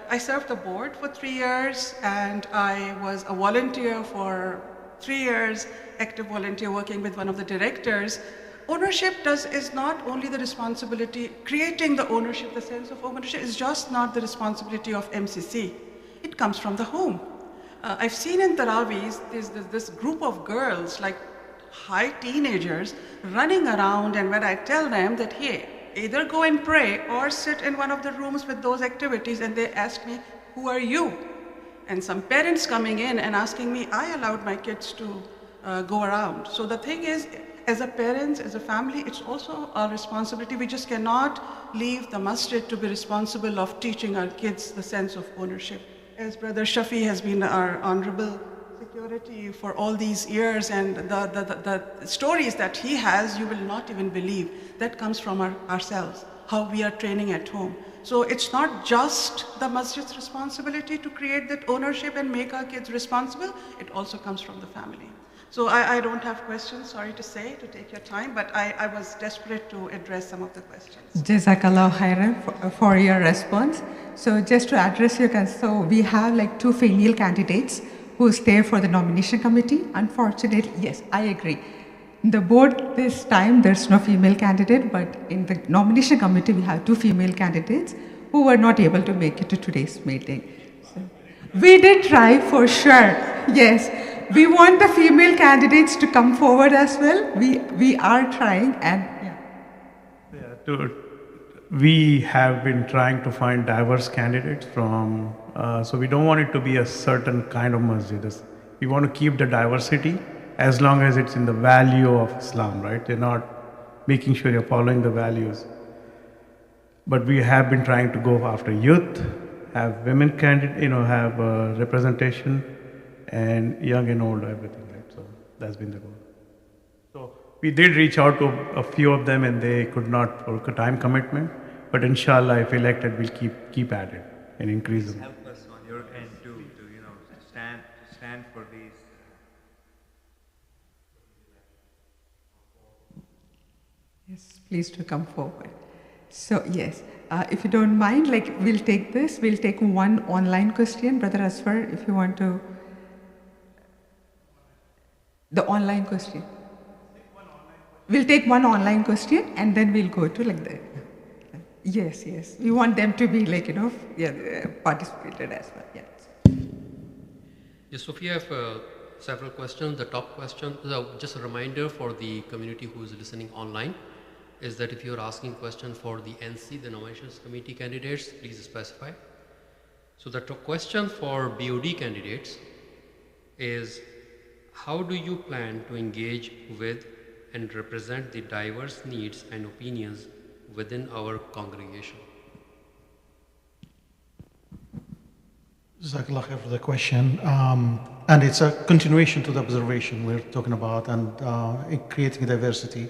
I served the board for 3 years, and I was a volunteer for 3 years, active volunteer working with one of the directors. Ownership is not only the responsibility, creating the ownership, the sense of ownership is just not the responsibility of MCC. It comes from the home. I've seen in Taraweehs, there's this group of girls, like high teenagers, running around, and when I tell them that, hey, either go and pray or sit in one of the rooms with those activities, and they ask me, who are you? And some parents coming in and asking me, I allowed my kids to go around. So the thing is, as a parents, as a family, it's also our responsibility. We just cannot leave the masjid to be responsible of teaching our kids the sense of ownership. As Brother Shafi has been our honorable security for all these years, and the stories that he has, you will not even believe. That comes from ourselves, how we are training at home. So it's not just the masjid's responsibility to create that ownership and make our kids responsible, it also comes from the family. So I don't have questions, sorry to say, to take your time, but I was desperate to address some of the questions. Jazakallahukhairan for your response. So just to address your concern, so we have like 2 female candidates who's there for the nomination committee. Unfortunately, yes, I agree. In the board this time, there's no female candidate, but in the nomination committee, we have 2 female candidates who were not able to make it to today's meeting. So we did try for sure, yes. We want the female candidates to come forward as well. We are trying, and we have been trying to find diverse candidates from, so we don't want it to be a certain kind of masjid. We want to keep the diversity as long as it's in the value of Islam, right? They're not making sure you're following the values. But we have been trying to go after youth, have women candidates, have representation, and young and old, everything, right? So that's been the goal. So we did reach out to a few of them, and they could not for time commitment. But inshallah, if elected, we'll keep at it and increase them. Help us on your end to stand for these. yes, please to come forward. So yes, if you don't mind, like we'll take this. We'll take one online question, Brother Asfar, if you want to. The online question. We'll take one online question and then we'll go to like the. Yes. We want them to be like, participated as well. Yes. Yes, so we have several questions. The top question, just a reminder for the community who is listening online, is that if you're asking question for the NC, the nominations committee candidates, please specify. So the question for BOD candidates is, how do you plan to engage with and represent the diverse needs and opinions within our congregation? Jazakallahukhairan for the question. And it's a continuation to the observation we're talking about and creating diversity.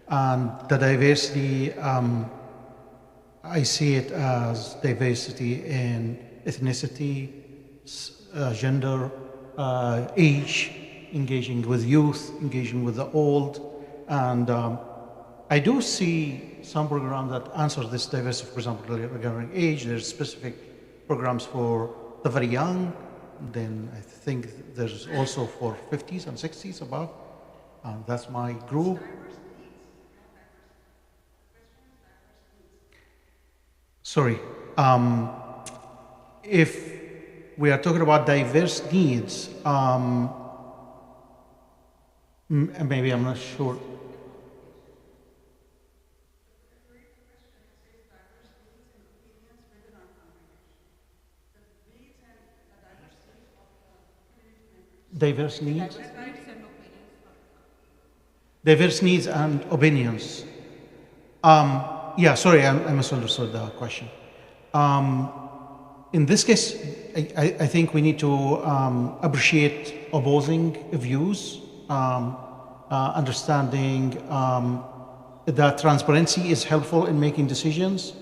And the diversity, I see it as diversity in ethnicity, gender, age, engaging with youth, engaging with the old. And I do see some programs that answer this diversity, for example, regarding age. There's specific programs for the very young. Then I think there's also for 50s and 60s above. That's my group. Sorry. If we are talking about diverse needs, maybe I'm not sure. Diverse needs? Diverse needs and opinions. Yeah, sorry, I misunderstood the question. In this case, I think we need to appreciate opposing views, understanding that transparency is helpful in making decisions,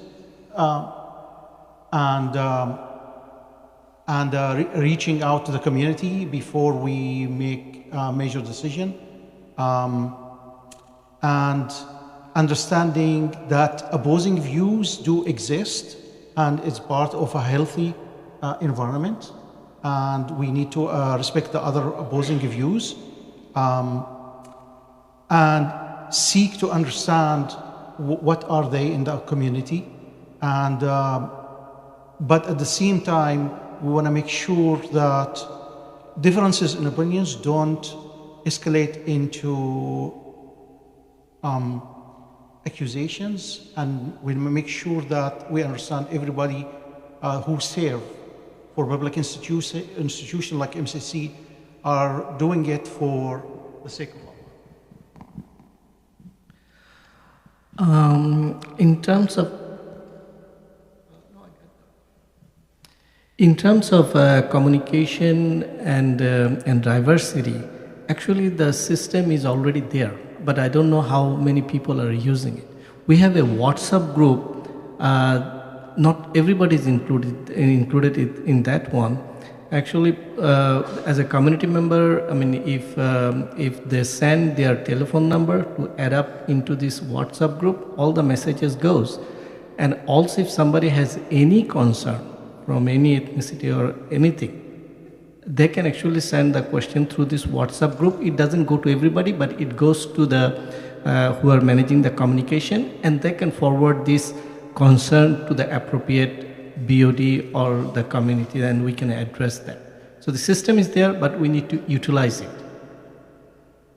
and reaching out to the community before we make a major decision, and understanding that opposing views do exist and it's part of a healthy environment, and we need to respect the other opposing views, and seek to understand what are they in the community, and but at the same time we want to make sure that differences in opinions don't escalate into accusations, and we make sure that we understand everybody who serve for public institution like MCC are doing it for the sake of Allah. In terms of communication and diversity, actually the system is already there, but I don't know how many people are using it. We have a WhatsApp group. Not everybody is included in that one. Actually, as a community member, I mean, if they send their telephone number to add up into this WhatsApp group, all the messages goes. And also, if somebody has any concern from any ethnicity or anything, they can actually send the question through this WhatsApp group. It doesn't go to everybody, but it goes to the who are managing the communication, and they can forward this concern to the appropriate BOD or the community, and we can address that. So the system is there, but we need to utilize it.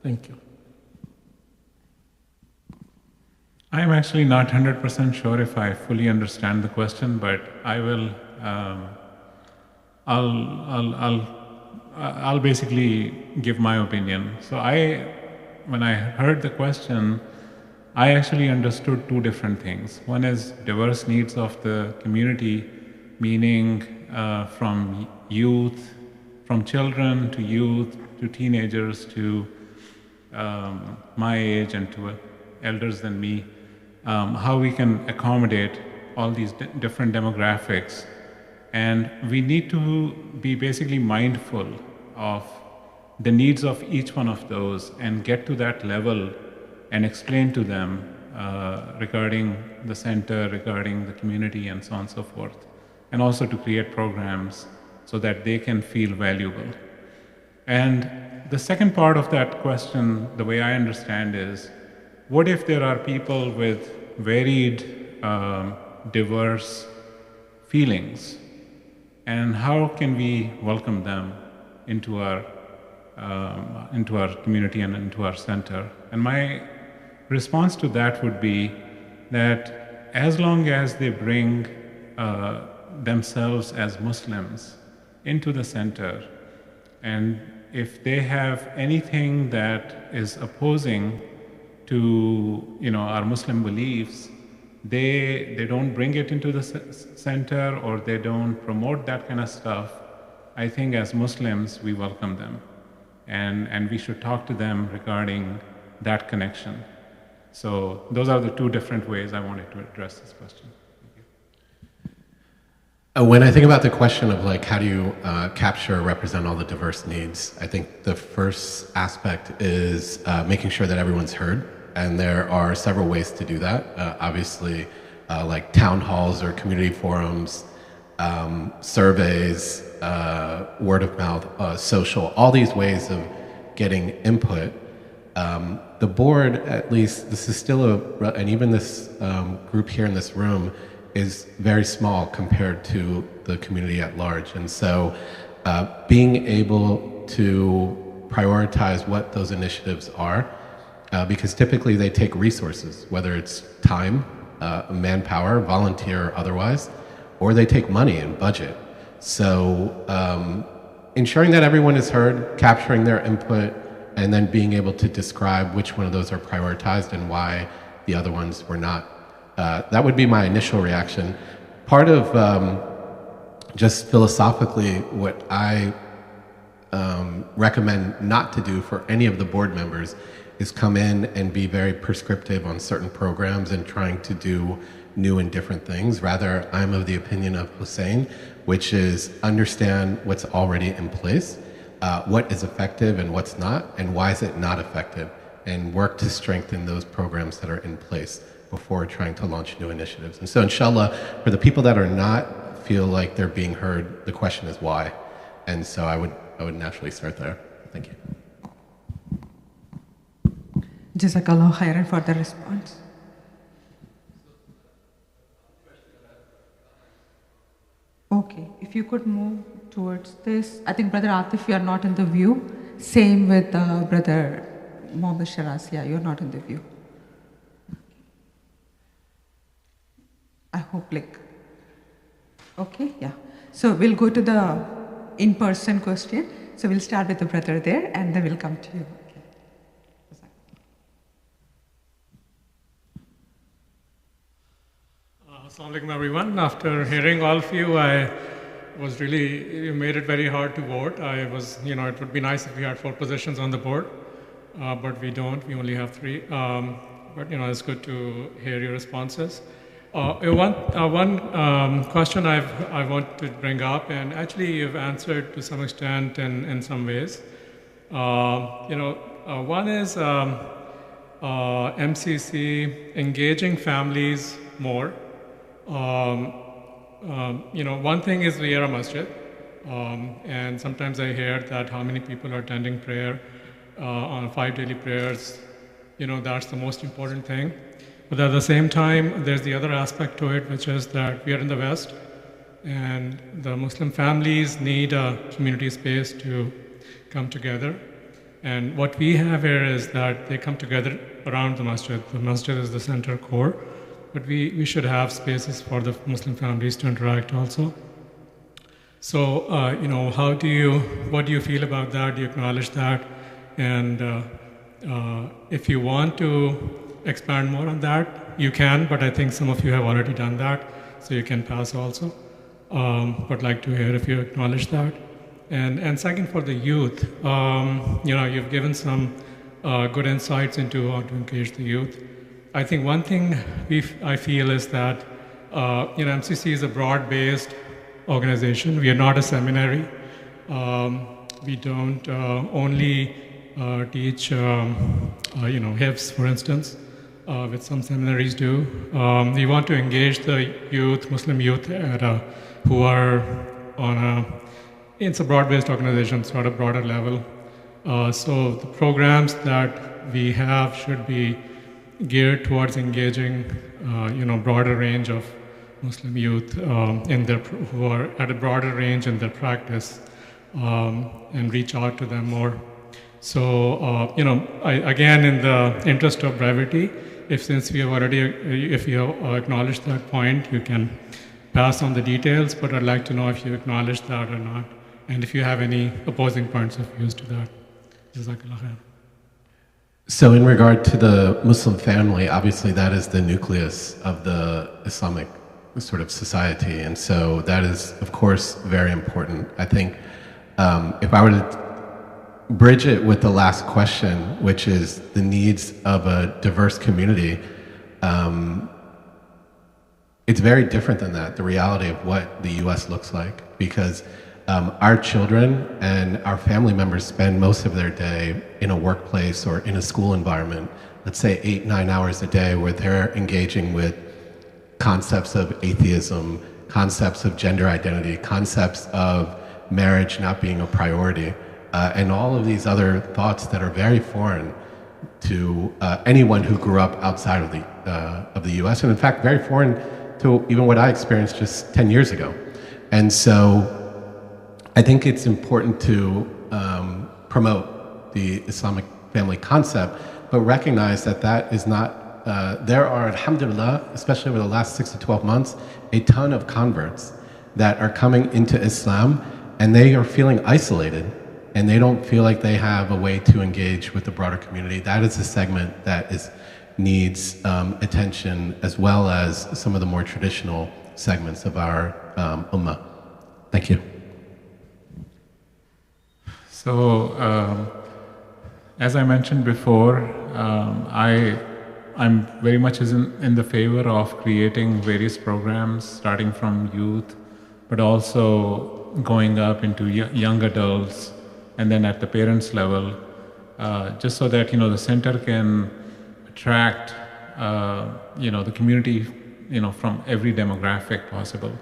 Thank you. I'm actually not 100% sure if I fully understand the question, but I will. I'll basically give my opinion. So when I heard the question, I actually understood two different things. One is diverse needs of the community, meaning from youth, from children to youth to teenagers to my age and to elders than me, how we can accommodate all these different demographics. And we need to be basically mindful of the needs of each one of those and get to that level and explain to them regarding the center, regarding the community, and so on and so forth. And also to create programs so that they can feel valuable. And the second part of that question, the way I understand is, what if there are people with varied, diverse feelings? And how can we welcome them into our into our community and into our center. And my response to that would be that as long as they bring themselves as Muslims into the center, and if they have anything that is opposing to our Muslim beliefs, they don't bring it into the center, or they don't promote that kind of stuff. I think as Muslims we welcome them, and we should talk to them regarding that connection. So those are the two different ways I wanted to address this question. When I think about the question of like how do you capture or represent all the diverse needs, I think the first aspect is making sure that everyone's heard, and there are several ways to do that. Obviously, like town halls or community forums, surveys, word of mouth, social, all these ways of getting input. The board, at least, this is still and even this group here in this room is very small compared to the community at large. And so being able to prioritize what those initiatives are, because typically they take resources, whether it's time, manpower, volunteer or otherwise, or they take money and budget. So ensuring that everyone is heard, capturing their input, and then being able to describe which one of those are prioritized and why the other ones were not. That would be my initial reaction. Part of just philosophically what I recommend not to do for any of the board members is come in and be very prescriptive on certain programs and trying to do new and different things. Rather, I'm of the opinion of Hussein, which is understand what's already in place, what is effective and what's not, and why is it not effective, and work to strengthen those programs that are in place before trying to launch new initiatives. And so inshallah, for the people that are not feel like they're being heard, the question is why. And so I would naturally start there. Thank you. Jazakallahukhairan for the response. Okay, if you could move towards this. I think Brother Atif, you are not in the view. Same with Brother Mohammed Sharasia, you're not in the view. I hope okay, yeah. So we'll go to the in-person question. So we'll start with the brother there and then we'll come to you. Assalamu alaikum everyone. After hearing all of you, you made it very hard to vote. It would be nice if we had 4 positions on the board, but we don't. We only have 3. But it's good to hear your responses. One question I want to bring up, and actually you've answered to some extent in some ways. One is MCC engaging families more. One thing is we are a masjid, and sometimes I hear that how many people are attending prayer on 5 daily prayers. That's the most important thing. But at the same time, there's the other aspect to it, which is that we are in the West, and the Muslim families need a community space to come together. And what we have here is that they come together around the masjid. The masjid is the center core, but we should have spaces for the Muslim families to interact also. So, what do you feel about that? Do you acknowledge that? And if you want to expand more on that, you can, but I think some of you have already done that, so you can pass also. But like to hear if you acknowledge that. And second, for the youth, you've given some good insights into how to engage the youth. I think one thing I feel is that MCC is a broad-based organization. We are not a seminary. We don't only teach, hifz, for instance, which some seminaries do. We want to engage the youth, Muslim youth, who are it's a broad-based organization, so at a broader level. So the programs that we have should be geared towards engaging, broader range of Muslim youth who are at a broader range in their practice, and reach out to them more. So, again, in the interest of brevity, since we have already, if you have acknowledged that point, you can pass on the details, but I'd like to know if you acknowledge that or not, and if you have any opposing points of views to that. Jazakallahukhairan. So in regard to the Muslim family, obviously that is the nucleus of the Islamic sort of society. And so that is, of course, very important. I think if I were to bridge it with the last question, which is the needs of a diverse community, it's very different than that, the reality of what the US looks like, because our children and our family members spend most of their day in a workplace or in a school environment, let's say 8-9 hours a day, where they're engaging with concepts of atheism, concepts of gender identity, concepts of marriage not being a priority, and all of these other thoughts that are very foreign to anyone who grew up outside of the US, and in fact very foreign to even what I experienced just 10 years ago. And so I think it's important to promote the Islamic family concept, but recognize that that is not, there are, alhamdulillah, especially over the last 6 to 12 months, a ton of converts that are coming into Islam, and they are feeling isolated, and they don't feel like they have a way to engage with the broader community. That is a segment that needs attention, as well as some of the more traditional segments of our ummah. Thank you. So, as I mentioned before, I'm very much in the favor of creating various programs, starting from youth, but also going up into young adults, and then at the parents' level, just so that the center can attract the community from every demographic possible.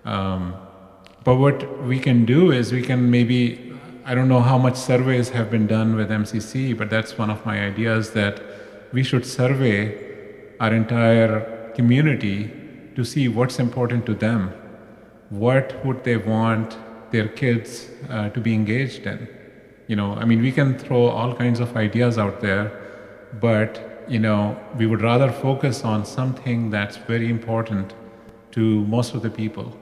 But what we can do is we can maybe, I don't know how much surveys have been done with MCC, but that's one of my ideas, that we should survey our entire community to see what's important to them. What would they want their kids to be engaged in? We can throw all kinds of ideas out there, but we would rather focus on something that's very important to most of the people.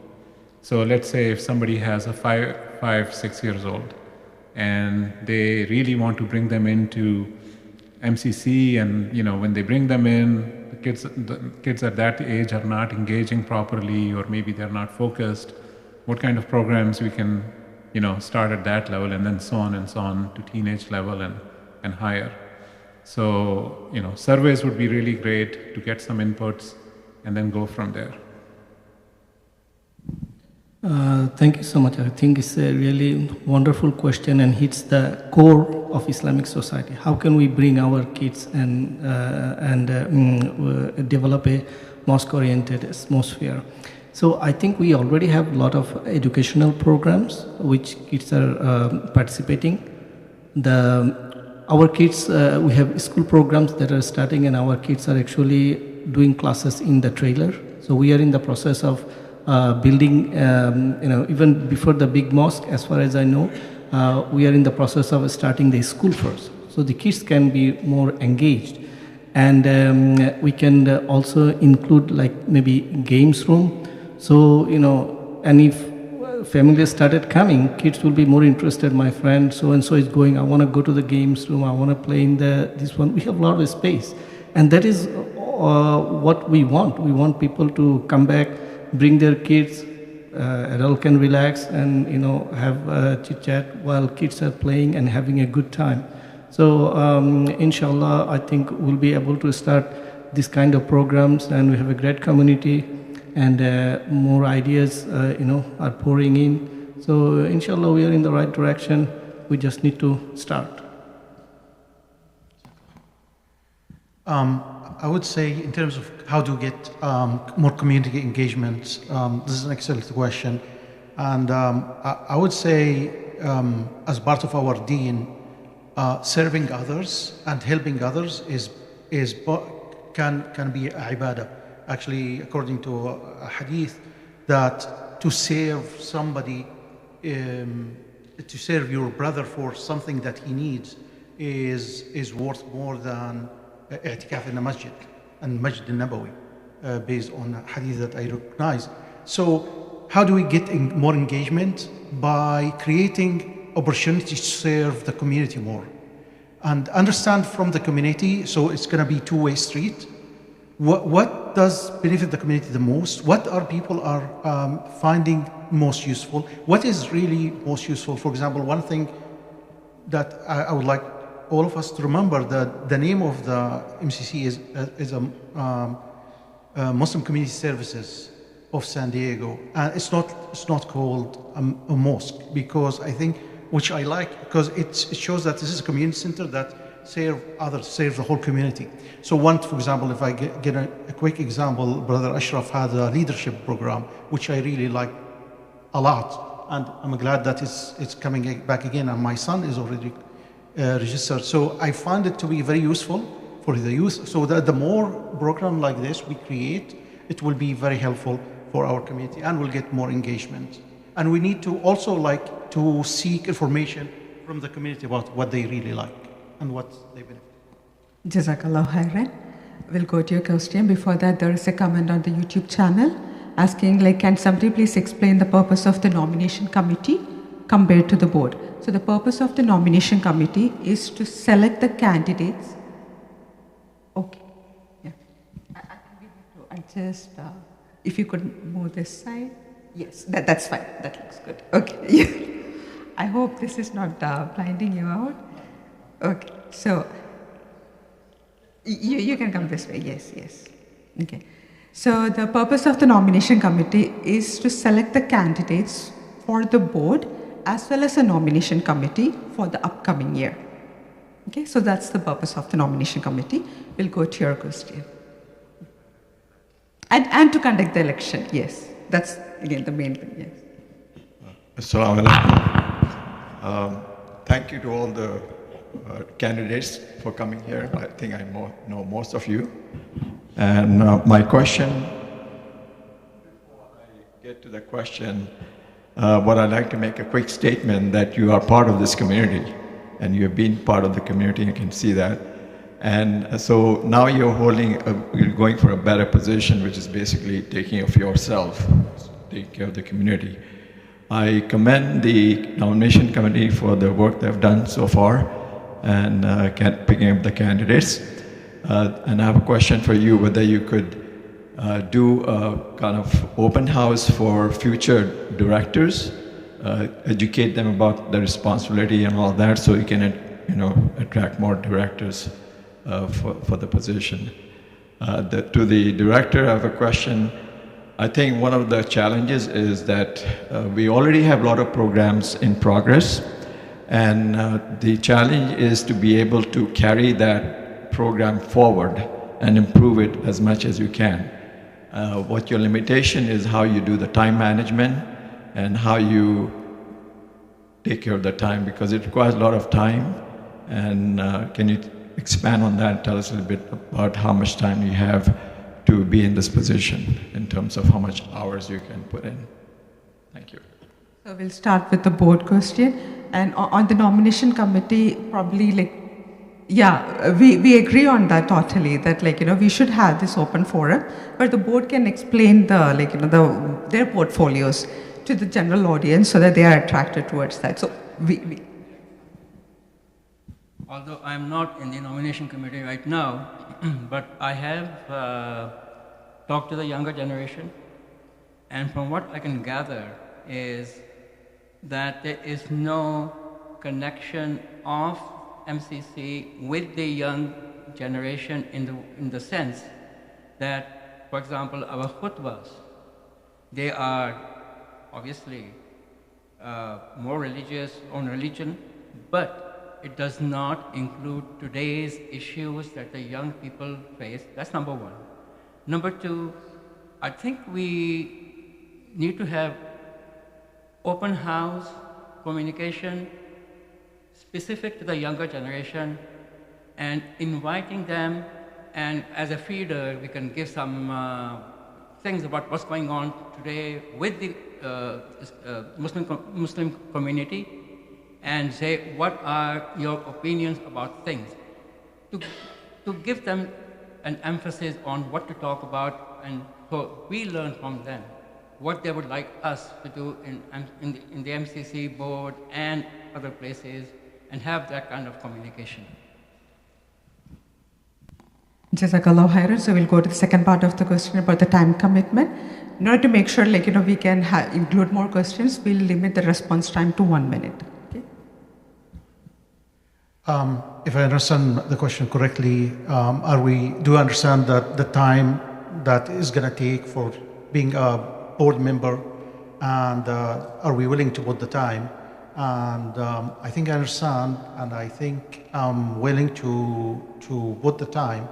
So let's say if somebody has a 5-6 years old, and they really want to bring them into MCC, and when they bring them in, the kids at that age are not engaging properly, or maybe they're not focused. What kind of programs we can start at that level, and then so on to teenage level and higher. So surveys would be really great to get some inputs and then go from there. Thank you so much. I think it's a really wonderful question and hits the core of Islamic society. How can we bring our kids and develop a mosque-oriented atmosphere? So I think we already have a lot of educational programs which kids are participating. Our kids, we have school programs that are starting, and our kids are actually doing classes in the trailer. So we are in the process of building, even before the big mosque, as far as I know, we are in the process of starting the school first. So the kids can be more engaged. And we can also include like maybe games room. So, and if families started coming, kids will be more interested. My friend so-and-so is going, I want to go to the games room, I want to play in this one. We have a lot of space. And that is what we want. We want people to come back, bring their kids, adult can relax and have a chit chat while kids are playing and having a good time. So inshallah, I think we'll be able to start this kind of programs, and we have a great community, and more ideas are pouring in. So inshallah, we are in the right direction. We just need to start. I would say, in terms of how to get more community engagement, this is an excellent question. And I would say, as part of our deen, serving others and helping others can be a ibadah. Actually, according to a hadith, that to serve somebody to serve your brother for something that he needs is worth more than i'tikaf in a masjid and Masjid al-Nabawi, based on a hadith that I recognize. So how do we get more engagement? By creating opportunities to serve the community more and understand from the community. So it's going to be two-way street. What does benefit the community the most? What are people finding most useful? What is really most useful? For example, one thing that I would like all of us to remember, that the name of the MCC is a Muslim Community Services of San Diego. It's not called a mosque, because I think, which I like, because it shows that this is a community center that serve others, serve the whole community. So for example, if I get a quick example, Brother Ashraf had a leadership program, which I really like a lot. And I'm glad that it's coming back again, and my son is already registered. So I find it to be very useful for the youth, so that the more program like this we create, it will be very helpful for our community and we'll get more engagement. And we need to also to seek information from the community about what they really like and what they benefit. Jazakallahukhairan. We'll go to your question. Before that, there is a comment on the YouTube channel asking, can somebody please explain the purpose of the nomination committee compared to the board? So the purpose of the nomination committee is to select the candidates. Okay. Yeah. I think we need to adjust. If you could move this side. Yes, that's fine. That looks good. Okay. I hope this is not blinding you out. Okay. So you can come this way. Yes. Okay. So the purpose of the nomination committee is to select the candidates for the board as well as a nomination committee for the upcoming year. Okay, so that's the purpose of the nomination committee. We'll go to your question. And to conduct the election, yes. That's again the main thing, yes. Assalamu alaikum. Thank you to all the candidates for coming here. I think I know most of you. And my question, before I get to the question, what I'd like to make a quick statement that you are part of this community and you have been part of the community, you can see that. And so now you're going for a better position, which is basically taking care of yourself, taking care of the community. I commend the nomination committee for the work they've done so far and picking up the candidates. And I have a question for you, whether you could do a kind of open house for future directors, educate them about the responsibility and all that, so you can attract more directors for the position. To the director, I have a question. I think one of the challenges is that we already have a lot of programs in progress, and the challenge is to be able to carry that program forward and improve it as much as you can. What your limitation is, how you do the time management and how you take care of the time, because it requires a lot of time. And can you expand on that? Tell us a little bit about how much time you have to be in this position in terms of how much hours you can put in. Thank you. So we'll start with the board question. And on the nomination committee, probably we agree on that totally, that we should have this open forum where the board can explain their portfolios to the general audience so that they are attracted towards that. So although I'm not in the nomination committee right now, but I have talked to the younger generation, and from what I can gather is that there is no connection of MCC with the young generation in the sense that, for example, our khutbahs, they are obviously more religious on religion, but it does not include today's issues that the young people face. That's number one. Number two, I think we need to have open house communication specific to the younger generation and inviting them, and as a feeder we can give some things about what's going on today with the Muslim community, and say, what are your opinions about things? To give them an emphasis on what to talk about, and so we learn from them what they would like us to do in the MCC board and other places, and have that kind of communication. Jazakallahukhairan. So we'll go to the second part of the question about the time commitment. In order to make sure, we can include more questions, we'll limit the response time to 1 minute. Okay? If I understand the question correctly, do you understand that the time that is going to take for being a board member, and are we willing to put the time? And I think I understand, and I think I'm willing to put the time.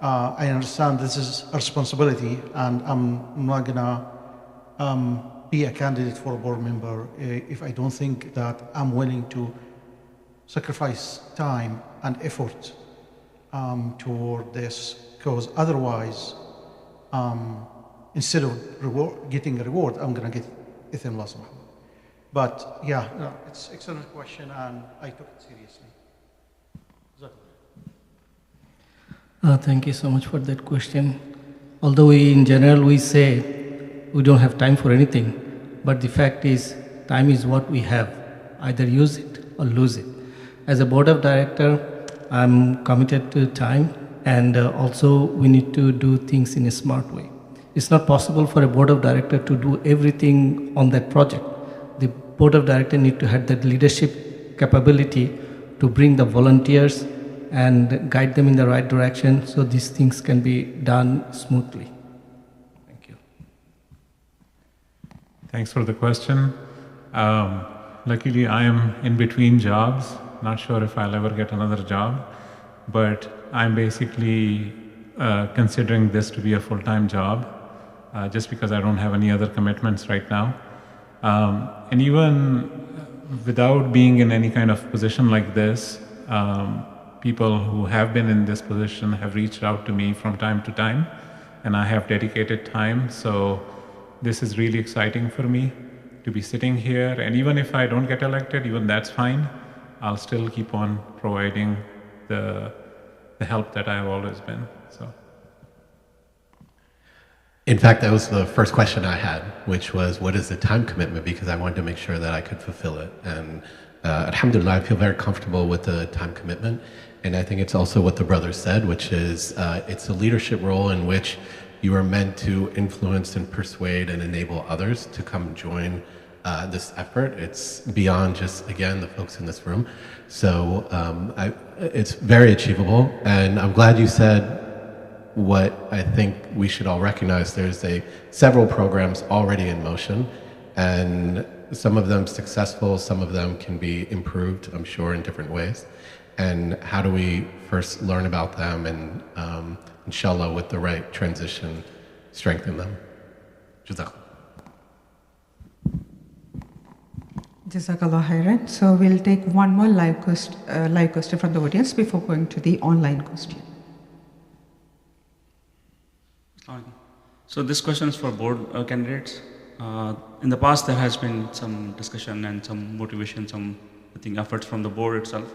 I understand this is a responsibility, and I'm not gonna be a candidate for a board member if I don't think that I'm willing to sacrifice time and effort toward this, because otherwise, instead of getting a reward, I'm gonna get Ithem loss. But yeah, no, it's an excellent question, and I took it seriously. Thank you so much for that question. Although in general we say we don't have time for anything, but the fact is time is what we have. Either use it or lose it. As a board of director, I'm committed to time, and also we need to do things in a smart way. It's not possible for a board of director to do everything on that project. The board of director need to have that leadership capability to bring the volunteers and guide them in the right direction, so these things can be done smoothly. Thank you. Thanks for the question. Luckily, I am in between jobs. Not sure if I'll ever get another job, but I'm basically considering this to be a full-time job, just because I don't have any other commitments right now. And even without being in any kind of position like this, people who have been in this position have reached out to me from time to time, and I have dedicated time. So this is really exciting for me to be sitting here. And even if I don't get elected, even that's fine. I'll still keep on providing the help that I have always been. So. In fact, that was the first question I had, which was, what is the time commitment? Because I wanted to make sure that I could fulfill it. And alhamdulillah, I feel very comfortable with the time commitment. And I think it's also what the brother said, which is it's a leadership role in which you are meant to influence and persuade and enable others to come join this effort. It's beyond just, again, the folks in this room. So it's very achievable. And I'm glad you said what I think we should all recognize. There's several programs already in motion, and some of them successful, some of them can be improved, I'm sure, in different ways. And how do we first learn about them and, inshallah, with the right transition, strengthen them? Jazakallah. Jazakallahukhairan. So we'll take one more live question from the audience before going to the online question. So this question is for board candidates. In the past, there has been some discussion and some motivation, I think, efforts from the board itself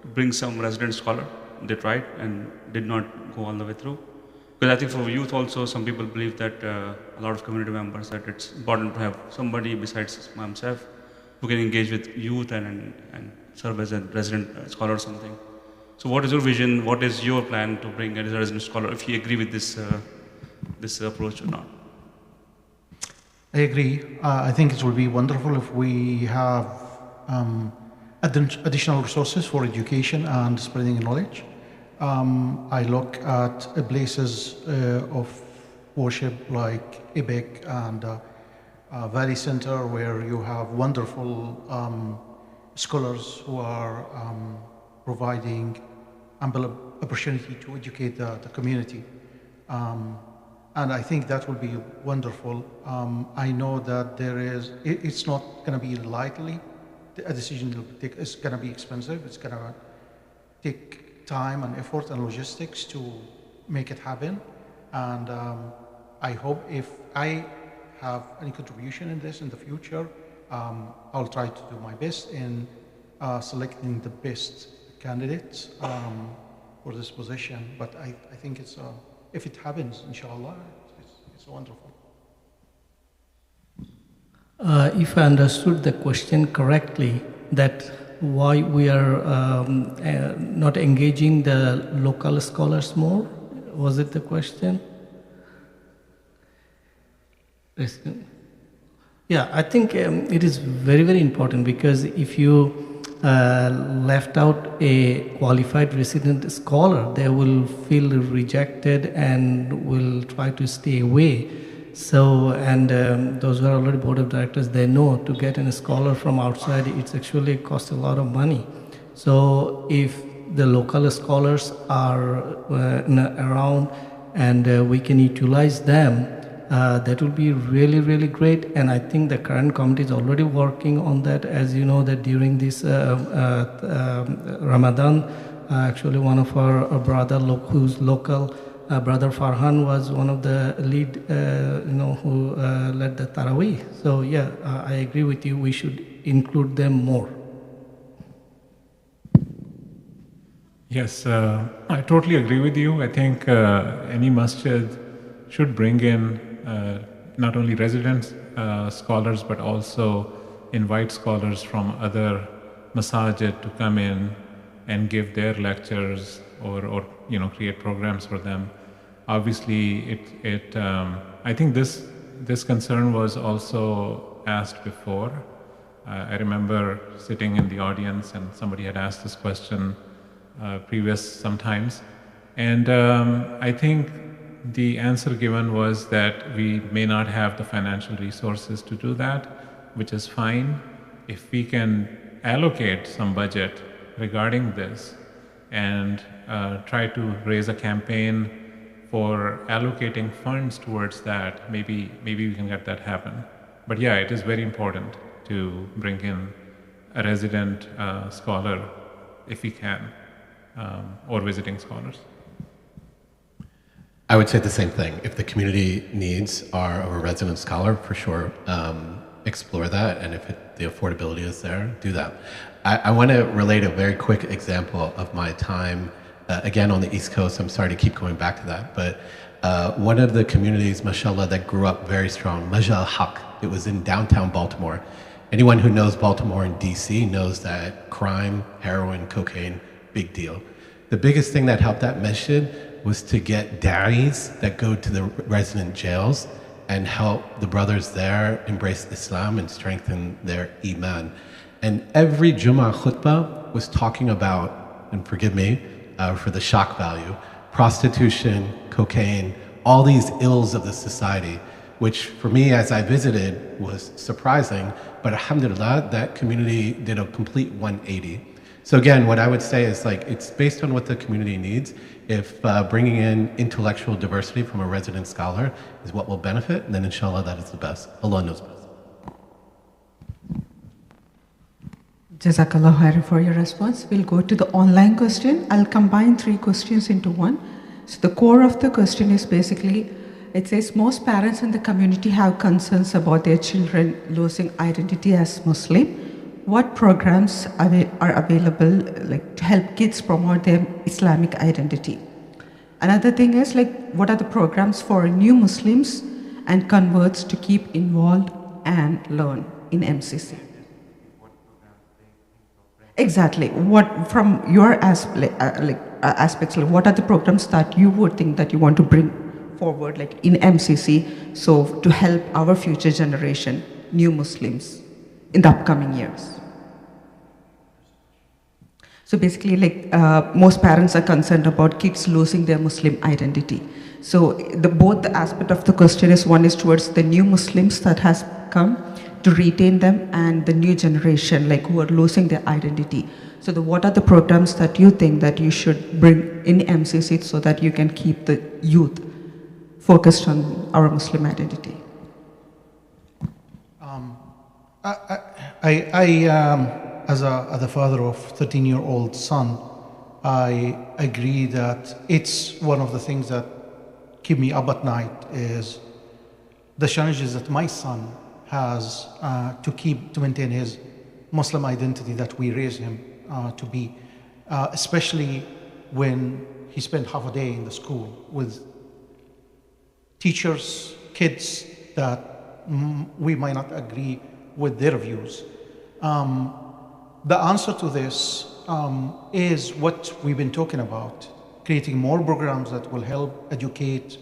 to bring some resident scholar. They tried and did not go all the way through. Because I think for youth also, some people believe that a lot of community members, that it's important to have somebody besides myself who can engage with youth and serve as a resident scholar or something. So what is your vision? What is your plan to bring a resident scholar, if you agree with this approach or not? I agree. I think it will be wonderful if we have additional resources for education and spreading knowledge. I look at places of worship like IBIC and Valley Center, where you have wonderful scholars who are providing ample opportunity to educate the community. And I think that will be wonderful. I know that it's not going to be lightly. A decision is going to be expensive. It's going to take time and effort and logistics to make it happen. And I hope if I have any contribution in this in the future, I'll try to do my best in selecting the best candidates for this position. But I think it's, if it happens, inshallah, it's wonderful. If I understood the question correctly, that why we are not engaging the local scholars more, was it the question? Yeah, I think it is very, very important, because if you left out a qualified resident scholar, they will feel rejected and will try to stay away. So, and those who are already board of directors, they know to get a scholar from outside, it's actually costs a lot of money. So if the local scholars are around and we can utilize them, that will be really, really great. And I think the current committee is already working on that. As you know, that during this Ramadan, actually one of our brother who's local, Brother Farhan was one of the lead, who led the Taraweeh. So yeah, I agree with you. We should include them more. Yes, I totally agree with you. I think any masjid should bring in not only resident scholars, but also invite scholars from other masajid to come in and give their lectures or create programs for them. Obviously, I think this concern was also asked before. I remember sitting in the audience and somebody had asked this question sometimes. And I think the answer given was that we may not have the financial resources to do that, which is fine. If we can allocate some budget regarding this and try to raise a campaign for allocating funds towards that, maybe we can get that happen. But yeah, it is very important to bring in a resident scholar if we can, or visiting scholars. I would say the same thing. If the community needs are of a resident scholar, for sure, explore that. And if the affordability is there, do that. I want to relate a very quick example of my time, again, on the East Coast. I'm sorry to keep going back to that, but one of the communities, mashallah, that grew up very strong, Majal Haq, it was in downtown Baltimore. Anyone who knows Baltimore and DC knows that crime, heroin, cocaine, big deal. The biggest thing that helped that masjid was to get da'is that go to the resident jails and help the brothers there embrace Islam and strengthen their iman. And every Jummah khutbah was talking about, and forgive me for the shock value, prostitution, cocaine, all these ills of the society, which for me as I visited was surprising, but alhamdulillah, that community did a complete 180. So again, what I would say is it's based on what the community needs. If bringing in intellectual diversity from a resident scholar is what will benefit, then inshallah that is the best. Allah knows best. Jazakallahukhairan for your response. We'll go to the online question. I'll combine 3 questions into one. So the core of the question is basically, it says most parents in the community have concerns about their children losing identity as Muslim. What programs are available to help kids promote their Islamic identity? Another thing is what are the programs for new Muslims and converts to keep involved and learn in MCC? Exactly. What from your aspects, what are the programs that you would think that you want to bring forward in MCC, so to help our future generation, new Muslims, in the upcoming years? So basically, most parents are concerned about kids losing their Muslim identity. So both the aspect of the question is, one is towards the new Muslims that has come to retain them, and the new generation who are losing their identity. So what are the programs that you think that you should bring in MCC so that you can keep the youth focused on our Muslim identity? As a father of 13-year-old son, I agree that it's one of the things that keep me up at night is the challenges that my son has to maintain his Muslim identity that we raise him to be, especially when he spent half a day in the school with teachers, kids that we might not agree with their views. The answer to this is what we've been talking about, creating more programs that will help educate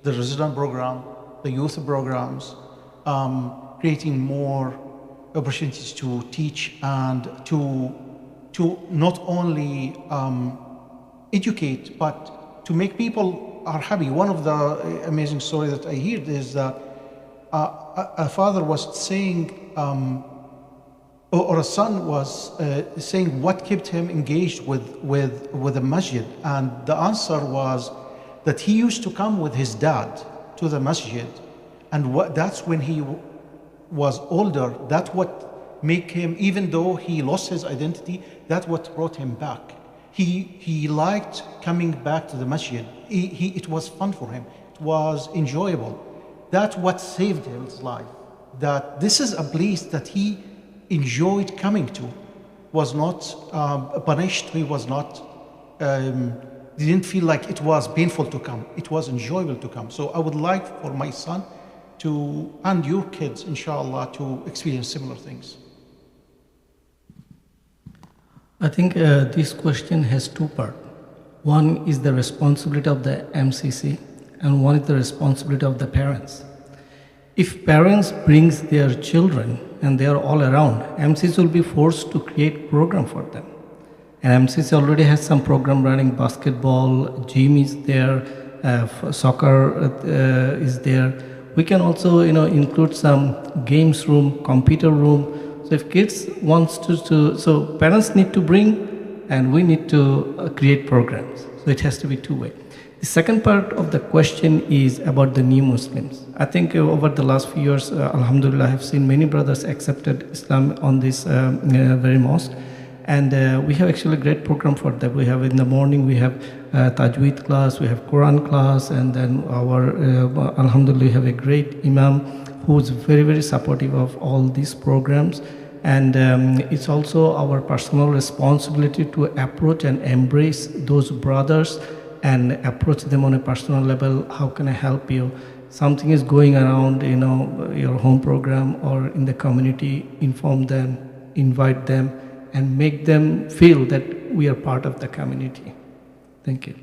the resident program, the youth programs, creating more opportunities to teach and to not only educate, but to make people are happy. One of the amazing stories that I heard is that a father was saying, or a son was saying what kept him engaged with the masjid, and the answer was that he used to come with his dad to the masjid, and that's when he was older. That's what made him, even though he lost his identity, that's what brought him back. He liked coming back to the masjid. It was fun for him. It was enjoyable. That's what saved his life. That this is a place that he enjoyed coming to. Was not punished. He was not. Didn't feel like it was painful to come. It was enjoyable to come. So I would like for my son to, and your kids, inshallah, to experience similar things. I think this question has two parts. One is the responsibility of the MCC, and one is the responsibility of the parents. If parents brings their children and they are all around, MCC will be forced to create program for them. And MCC already has some program running, basketball, gym is there, soccer is there. We can also, include some games room, computer room. So if kids wants to so parents need to bring and we need to create programs. So it has to be two-way. The second part of the question is about the new Muslims. I think over the last few years, alhamdulillah, I have seen many brothers accepted Islam on this very mosque. And we have actually a great program for that. We have in the morning, we have Tajweed class, we have Quran class, and then our, alhamdulillah, we have a great Imam who's very, very supportive of all these programs. And it's also our personal responsibility to approach and embrace those brothers and approach them on a personal level. How can I help you? Something is going around, your home program or in the community, inform them, invite them, and make them feel that we are part of the community. Thank you.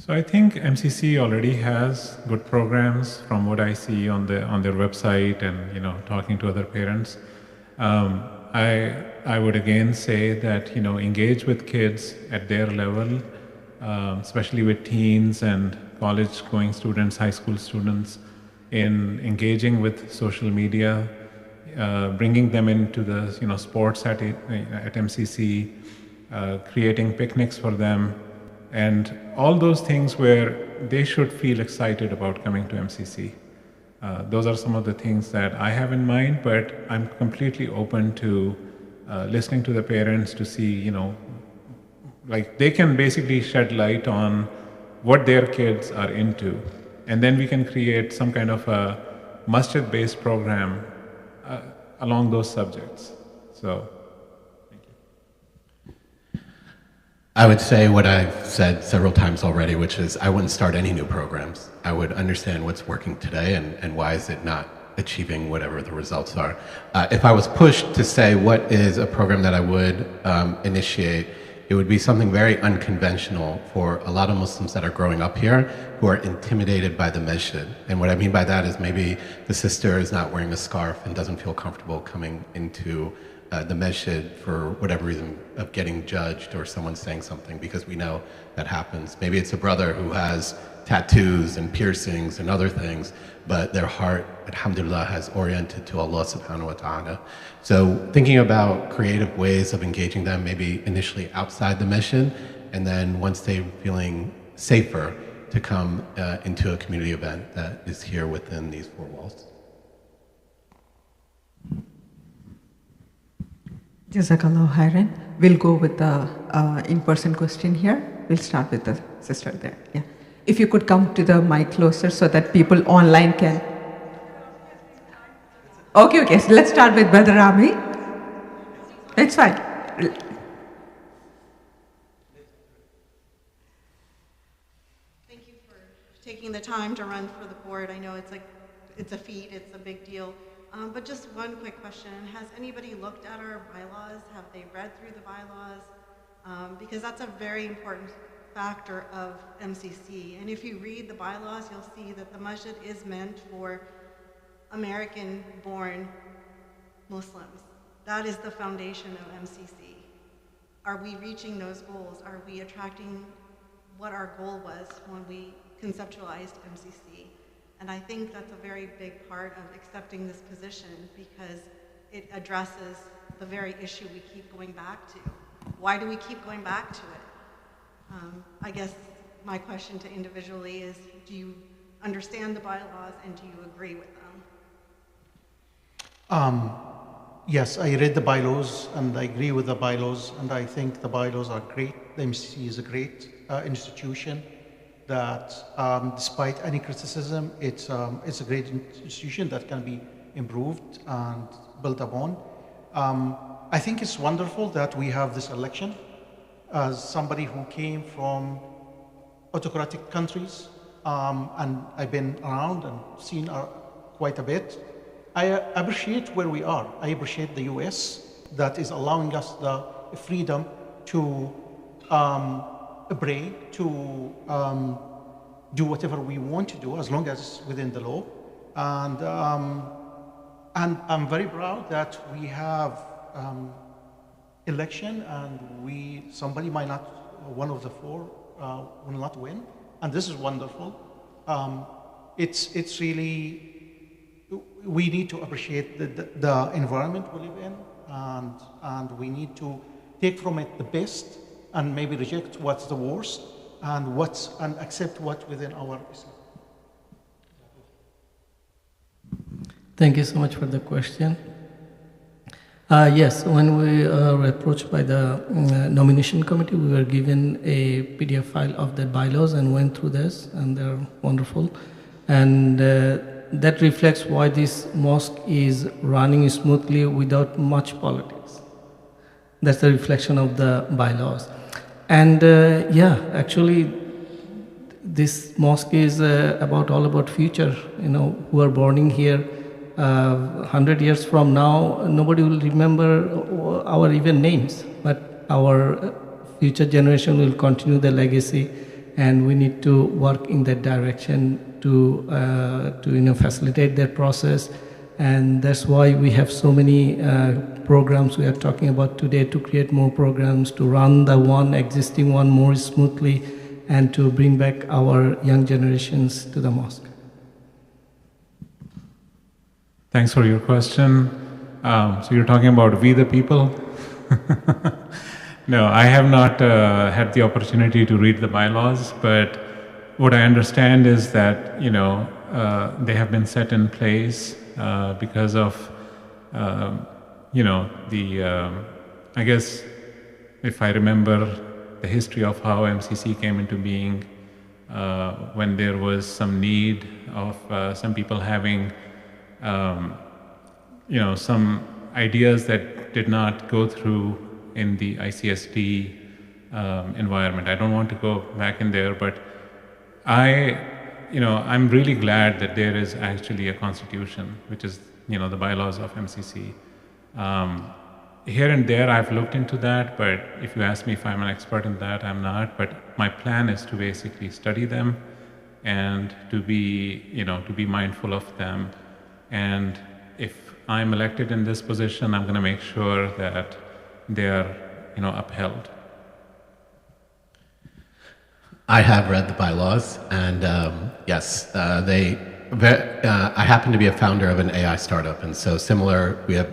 So I think MCC already has good programs from what I see on their website and talking to other parents. I would again say that engage with kids at their level, especially with teens and college-going students, high school students, in engaging with social media, bringing them into the sports at MCC, creating picnics for them. And all those things where they should feel excited about coming to MCC. Those are some of the things that I have in mind, but I'm completely open to listening to the parents to see, like they can basically shed light on what their kids are into. And then we can create some kind of a masjid-based program along those subjects. So. I would say what I've said several times already, which is I wouldn't start any new programs. I would understand what's working today and why is it not achieving whatever the results are. If I was pushed to say what is a program that I would initiate, it would be something very unconventional for a lot of Muslims that are growing up here who are intimidated by the masjid. And what I mean by that is maybe the sister is not wearing a scarf and doesn't feel comfortable coming into the masjid for whatever reason of getting judged or someone saying something, because we know that happens. Maybe it's a brother who has tattoos and piercings and other things, but their heart, alhamdulillah, has oriented to Allah subhanahu wa ta'ala. So thinking about creative ways of engaging them, maybe initially outside the masjid, and then once they're feeling safer to come into a community event that is here within these four walls. Jazakallahukhairan. We'll go with the in-person question here. We'll start with the sister there. Yeah. If you could come to the mic closer so that people online can. Okay, so let's start with Brother Rami. It's fine. Thank you for taking the time to run for the board. I know it's a feat, it's a big deal. But just one quick question. Has anybody looked at our bylaws? Have they read through the bylaws? Because that's a very important factor of MCC. And if you read the bylaws, you'll see that the masjid is meant for American-born Muslims. That is the foundation of MCC. Are we reaching those goals? Are we attracting what our goal was when we conceptualized MCC? And I think that's a very big part of accepting this position because it addresses the very issue we keep going back to. Why do we keep going back to it? I guess my question to individually is, do you understand the bylaws and do you agree with them? Yes, I read the bylaws and I agree with the bylaws, and I think the bylaws are great. The MCC is a great institution that, despite any criticism, it's a great institution that can be improved and built upon. I think it's wonderful that we have this election. As somebody who came from autocratic countries, and I've been around and seen quite a bit, I appreciate where we are. I appreciate the US that is allowing us the freedom to pray, to do whatever we want to do as long as it's within the law. And I'm very proud that we have election and somebody might not, one of the four will not win. And this is wonderful. It's really, we need to appreciate the environment we live in, and we need to take from it the best and maybe reject what's the worst and accept what's within our Islam. Thank you so much for the question. Yes, when we were approached by the nomination committee, we were given a PDF file of the bylaws and went through this, and they're wonderful. And that reflects why this mosque is running smoothly without much politics. That's the reflection of the bylaws. And yeah, actually, this mosque is all about future, who are born here. 100 years from now, nobody will remember our even names, but our future generation will continue the legacy, and we need to work in that direction to facilitate that process. And that's why we have so many programs we are talking about today, to create more programs, to run the existing one more smoothly, and to bring back our young generations to the mosque. Thanks for your question. So you're talking about we the people? No, I have not had the opportunity to read the bylaws, but what I understand is that, they have been set in place because of, I guess, if I remember the history of how MCC came into being, when there was some need of some people having some ideas that did not go through in the ICSD environment. I don't want to go back in there, but I'm really glad that there is actually a constitution, which is, the bylaws of MCC. Here and there, I've looked into that, but if you ask me if I'm an expert in that, I'm not. But my plan is to basically study them and to be mindful of them. And if I'm elected in this position, I'm going to make sure that they are, upheld. I have read the bylaws, and yes, I happen to be a founder of an AI startup, and so similar, we have,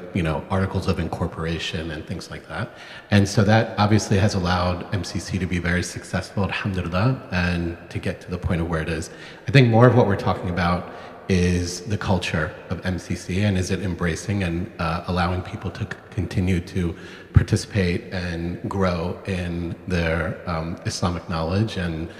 articles of incorporation and things like that. And so that obviously has allowed MCC to be very successful, alhamdulillah, and to get to the point of where it is. I think more of what we're talking about is the culture of MCC, and is it embracing and allowing people to continue to participate and grow in their Islamic knowledge and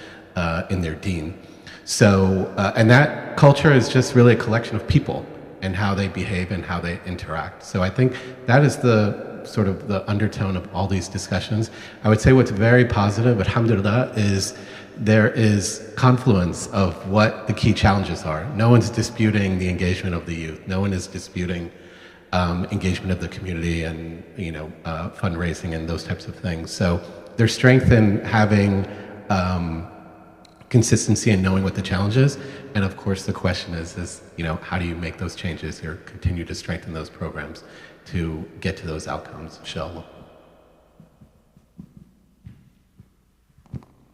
in their deen. So, and that culture is just really a collection of people. and how they behave and how they interact. So I think that is the sort of the undertone of all these discussions. I would say what's very positive, alhamdulillah, is there is confluence of what the key challenges are. No one's disputing the engagement of the youth. No one is disputing engagement of the community and fundraising and those types of things. So there's strength in having consistency and knowing what the challenge is. And of course, the question is how do you make those changes or continue to strengthen those programs to get to those outcomes, inshallah.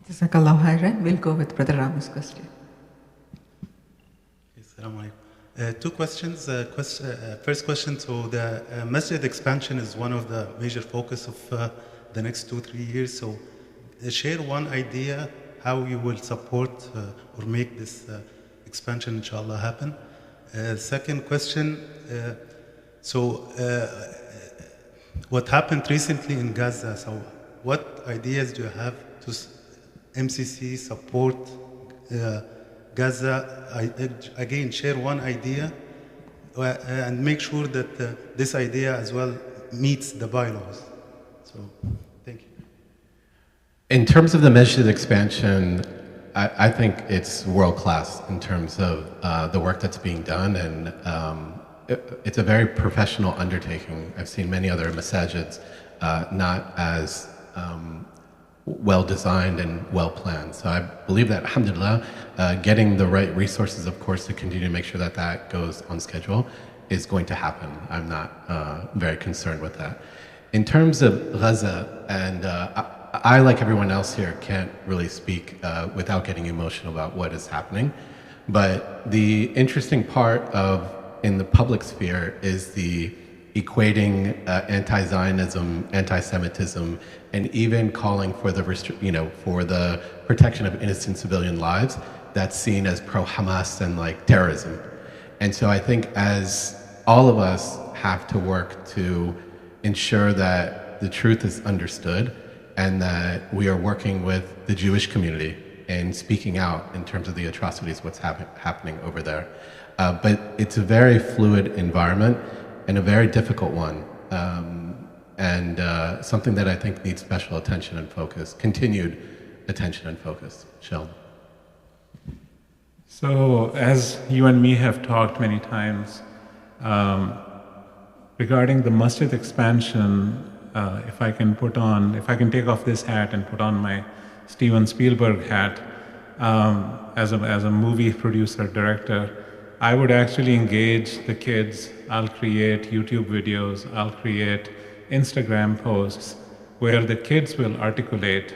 Jazakallahukhairan. We'll go with Brother Rama's question. Assalamu alaikum. Two questions. First question, so the masjid expansion is one of the major focus of the next 2-3 years. So share one idea how you will support or make this expansion, inshallah, happen. Second question, what happened recently in Gaza? So what ideas do you have to MCC support Gaza? Again, share one idea and make sure that this idea as well meets the bylaws. So, thank you. In terms of the masjid expansion, I think it's world-class in terms of the work that's being done, and it's a very professional undertaking. I've seen many other masajids not as well-designed and well-planned. So I believe that, alhamdulillah, getting the right resources, of course, to continue to make sure that that goes on schedule is going to happen. I'm not very concerned with that. In terms of Gaza, and I, like everyone else here, can't really speak without getting emotional about what is happening. But the interesting part in the public sphere is the equating anti-Zionism, anti-Semitism, and even calling for the for the protection of innocent civilian lives. That's seen as pro-Hamas and like terrorism. And so I think as all of us have to work to ensure that the truth is understood and that we are working with the Jewish community and speaking out in terms of the atrocities, what's happening over there. But it's a very fluid environment and a very difficult one, and something that I think needs special attention and focus, continued attention and focus. Sheldon. So, as you and me have talked many times, regarding the masjid expansion, if I can take off this hat and put on my Steven Spielberg hat, as a movie producer, director, I would actually engage the kids. I'll create YouTube videos, I'll create Instagram posts where the kids will articulate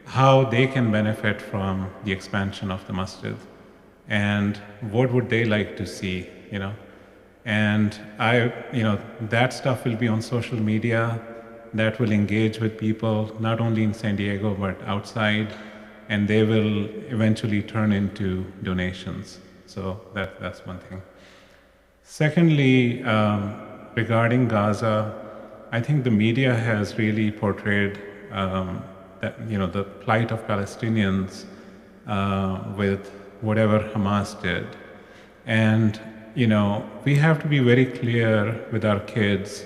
how they can benefit from the expansion of the masjid and what would they like to see, And that stuff will be on social media, that will engage with people, not only in San Diego, but outside, and they will eventually turn into donations. So that's one thing. Secondly, regarding Gaza, I think the media has really portrayed the plight of Palestinians with whatever Hamas did. And we have to be very clear with our kids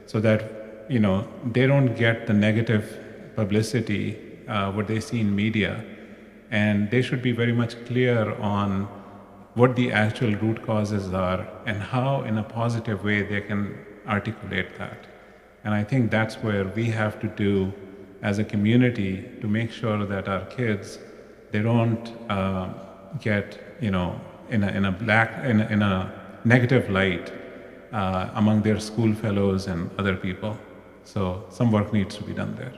so that they don't get the negative publicity what they see in media, and they should be very much clear on what the actual root causes are and how in a positive way they can articulate that. And I think that's where we have to do as a community to make sure that our kids, they don't get in a negative light among their school fellows and other people. So some work needs to be done there.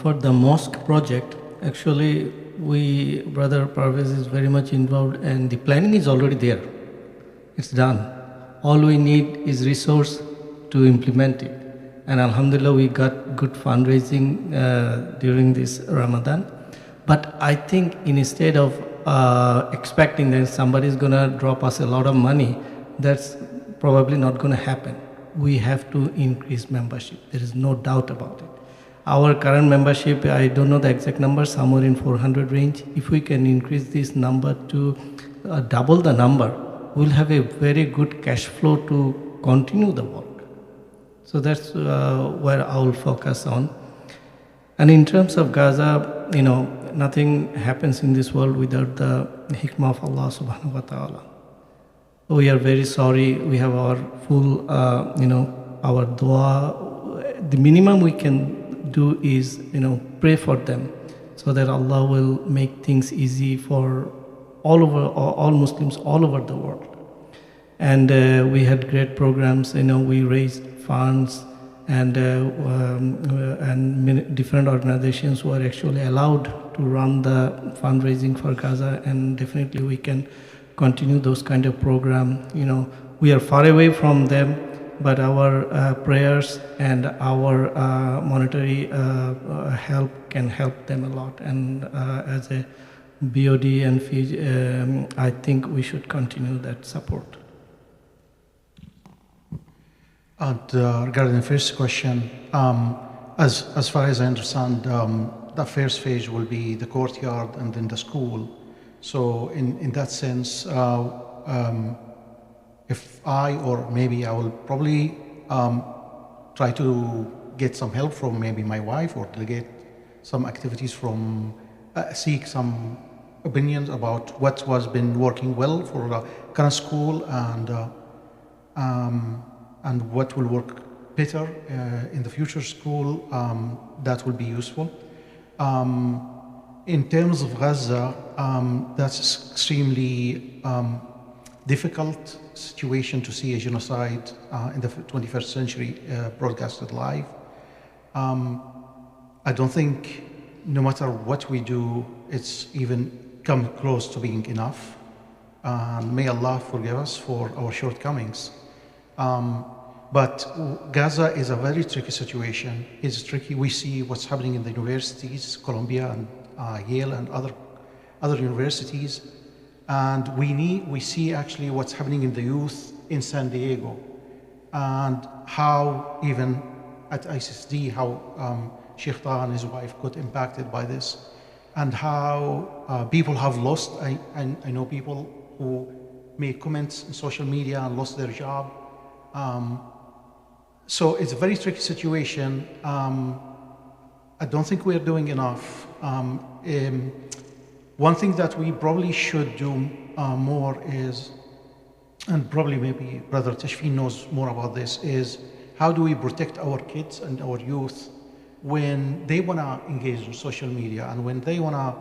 For the mosque project, actually, Brother Parvez is very much involved, and the planning is already there. It's done. All we need is resource to implement it. And alhamdulillah, we got good fundraising during this Ramadan. But I think instead of expecting that somebody is going to drop us a lot of money, that's probably not going to happen. We have to increase membership. There is no doubt about it. Our current membership, I don't know the exact number, somewhere in 400 range. If we can increase this number to double the number, we'll have a very good cash flow to continue the work. So that's where I will focus on. And in terms of Gaza, nothing happens in this world without the hikmah of Allah subhanahu wa ta'ala. We are very sorry. We have our full, our dua. The minimum we can do is, pray for them so that Allah will make things easy for all Muslims all over the world. And we had great programs. We raised funds, and different organizations were actually allowed to run the fundraising for Gaza, and definitely we can continue those kind of program. We are far away from them, but our prayers and our monetary help can help them a lot. And as a BOD and Fiji, I think we should continue that support. And regarding the first question, as far as I understand, the first phase will be the courtyard and then the school. So in that sense, if I, or maybe I will probably try to get some help from maybe my wife, or delegate some activities from, seek some opinions about what was been working well for the current school, and what will work better in the future school. That will be useful. In terms of Gaza, that's extremely difficult situation to see a genocide in the 21st century broadcasted live. I don't think, no matter what we do, it's even come close to being enough. May Allah forgive us for our shortcomings. But Gaza is a very tricky situation. It's tricky. We see what's happening in the universities, Columbia and Yale and other universities, and we see actually what's happening in the youth in San Diego, and how even at ISSD, how Sheikh Taha and his wife got impacted by this, and how people have lost. I know people who made comments on social media and lost their job. So it's a very tricky situation. I don't think we're doing enough. One thing that we probably should do more is, and probably maybe Brother Tashfeen knows more about this, is how do we protect our kids and our youth when they want to engage in social media, and when they want to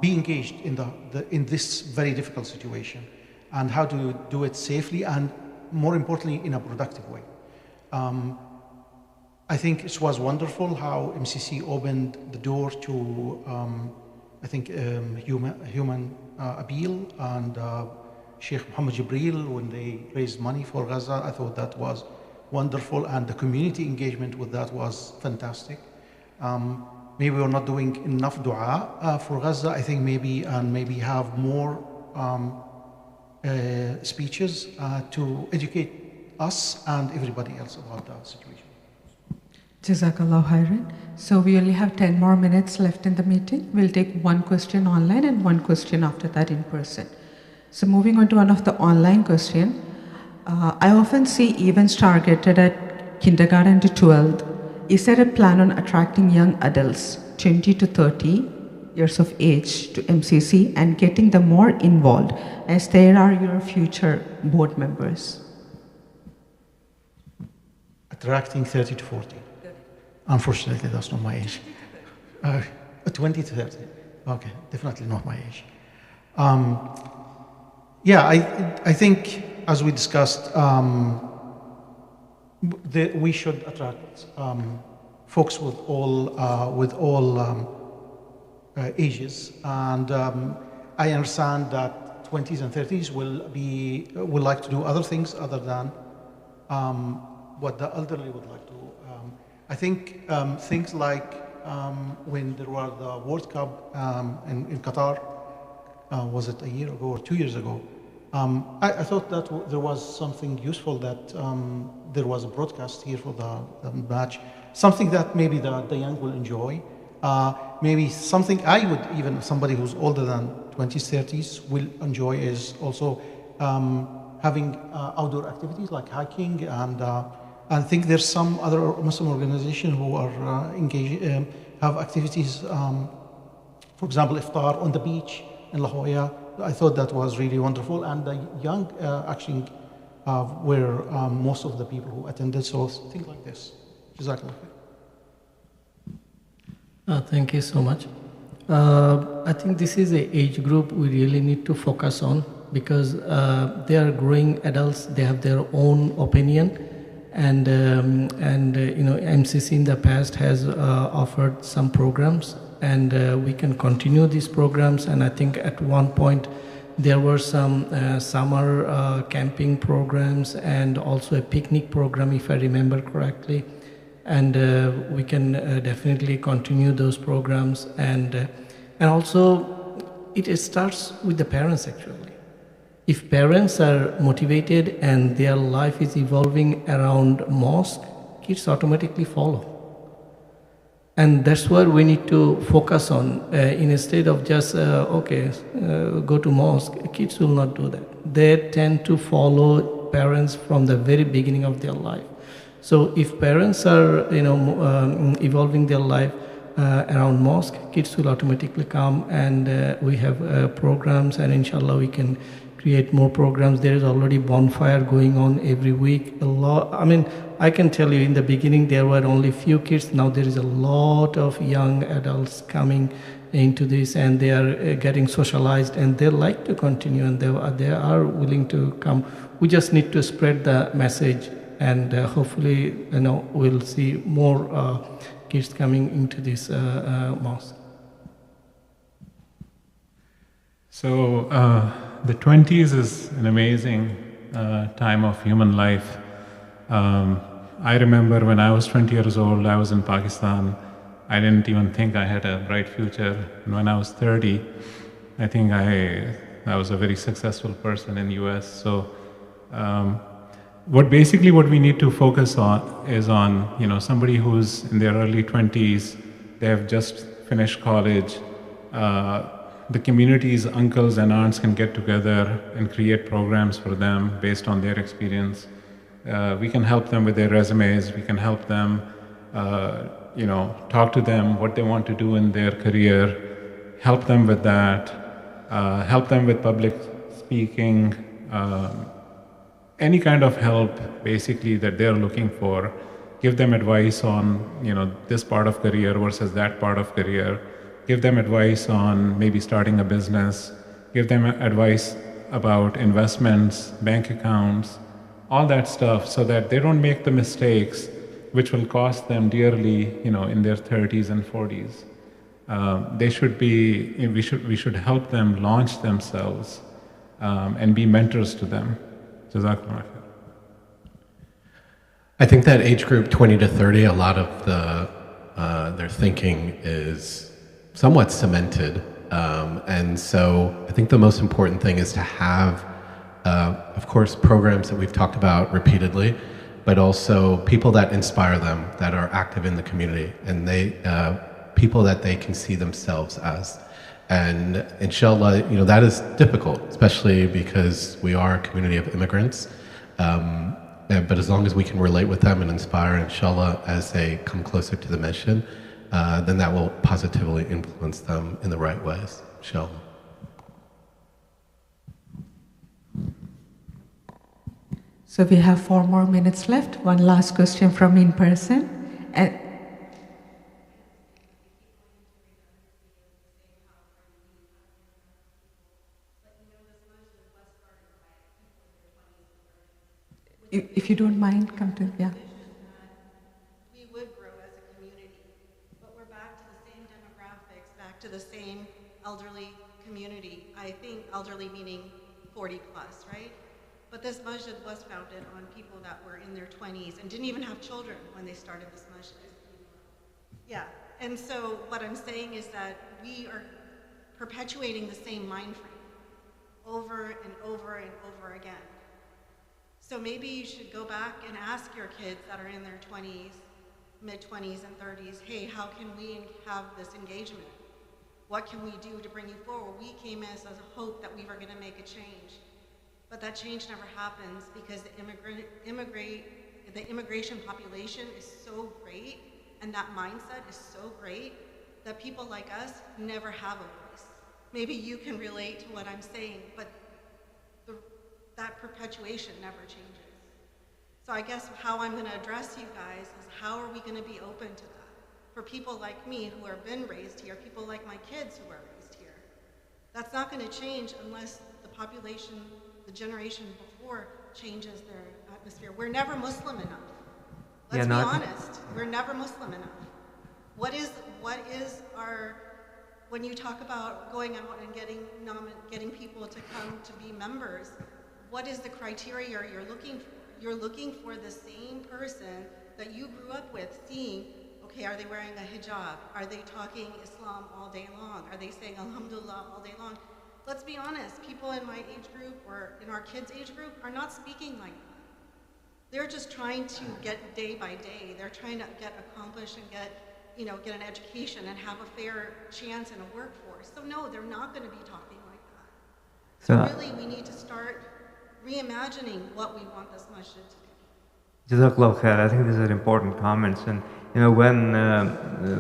be engaged in this very difficult situation, and how to do it safely and, more importantly, in a productive way. I think it was wonderful how MCC opened the door to, I think, human appeal, and Sheikh Muhammad Jibreel, when they raised money for Gaza. I thought that was wonderful, and the community engagement with that was fantastic. Maybe we're not doing enough dua for Gaza. I think maybe have more speeches to educate us and everybody else about the situation. Jazakallahukhairan. So we only have 10 more minutes left in the meeting. We'll take one question online and one question after that in person. So moving on to one of the online question. I often see events targeted at kindergarten to 12th. Is there a plan on attracting young adults, 20 to 30 years of age, to MCC and getting them more involved, as they are your future board members? Attracting 30 to 40. Unfortunately, that's not my age. 20 to 30. Okay, definitely not my age. Yeah, I think, as we discussed, we should attract folks with all ages, and I understand that 20s and 30s will like to do other things other than what the elderly would like to. I think things like when there was the World Cup in Qatar, was it a year ago or 2 years ago? I thought that there was something useful, that there was a broadcast here for the match, something that maybe the young will enjoy. Maybe something I would, even somebody who's older than 20s, 30s will enjoy is also having outdoor activities like hiking, and I think there's some other Muslim organizations who are have activities, for example, iftar on the beach in La Jolla. I thought that was really wonderful, and the young actually were most of the people who attended, so things like this. Jazakallah. Thank you so much. I think this is an age group we really need to focus on, because they are growing adults. They have their own opinion, and MCC in the past has offered some programs, and we can continue these programs. And I think at one point there were some summer camping programs and also a picnic program, if I remember correctly. And we can definitely continue those programs, and also it starts with the parents actually. If parents are motivated and their life is evolving around mosque, kids automatically follow. And that's where we need to focus on, instead of just go to mosque. Kids will not do that. They tend to follow parents from the very beginning of their life. So if parents are evolving their life around mosque, kids will automatically come, and we have programs, and inshallah we can create more programs. There is already bonfire going on every week. A lot. I mean, I can tell you, in the beginning there were only few kids. Now there is a lot of young adults coming into this, and they are getting socialized, and they like to continue, and they are willing to come. We just need to spread the message, and hopefully we'll see more kids coming into this mosque. So the 20s is an amazing time of human life. I remember when I was 20 years old, I was in Pakistan. I didn't even think I had a bright future. And when I was 30, I think I was a very successful person in US. So what we need to focus on is on somebody who's in their early 20s. They have just finished college. The community's uncles and aunts can get together and create programs for them based on their experience. We can help them with their resumes. We can help them, talk to them what they want to do in their career, help them with that, help them with public speaking, any kind of help basically that they're looking for. Give them advice on, this part of career versus that part of career. Give them advice on maybe starting a business. Give them advice about investments, bank accounts, all that stuff, so that they don't make the mistakes which will cost them dearly, in their 30s and 40s. We should help them launch themselves and be mentors to them. Jazakallah. I think that age group 20 to 30, a lot of their thinking is somewhat cemented. And so I think the most important thing is to have, of course, programs that we've talked about repeatedly, but also people that inspire them, that are active in the community, and people that they can see themselves as. And inshallah, that is difficult, especially because we are a community of immigrants. But as long as we can relate with them and inspire, inshallah, as they come closer to the mission, then that will positively influence them in the right ways, inshallah. So we have 4 more minutes left. One last question from in person. If you don't mind, come to, yeah. We would grow as a community, but we're back to the same demographics, back to the same elderly community. I think elderly meaning 40 plus, right? But this masjid was founded on people that were in their 20s and didn't even have children when they started this masjid. Yeah, and so what I'm saying is that we are perpetuating the same mind frame over and over and over again. So maybe you should go back and ask your kids that are in their 20s, mid-20s and 30s, hey, how can we have this engagement? What can we do to bring you forward? We came as a hope that we were going to make a change. But that change never happens because the immigration population is so great and that mindset is so great that people like us never have a voice. Maybe you can relate to what I'm saying, but that perpetuation never changes. So I guess how I'm going to address you guys is how are we going to be open to that? For people like me who have been raised here, people like my kids who are raised here. That's not going to change unless the population, the generation before changes their atmosphere. We're never Muslim enough. Let's be honest. We're never Muslim enough. What is our, when you talk about going out and getting people to come to be members, what is the criteria you're looking for? You're looking for the same person that you grew up with, seeing, okay, are they wearing a hijab? Are they talking Islam all day long? Are they saying Alhamdulillah all day long? Let's be honest, people in my age group or in our kids' age group are not speaking like that. They're just trying to get day by day. They're trying to get accomplished and get an education and have a fair chance in a workforce. So no, they're not going to be talking like that. So really, we need to start reimagining what we want this masjid to be. Jazakallahukhairan. I think these are important comments. And when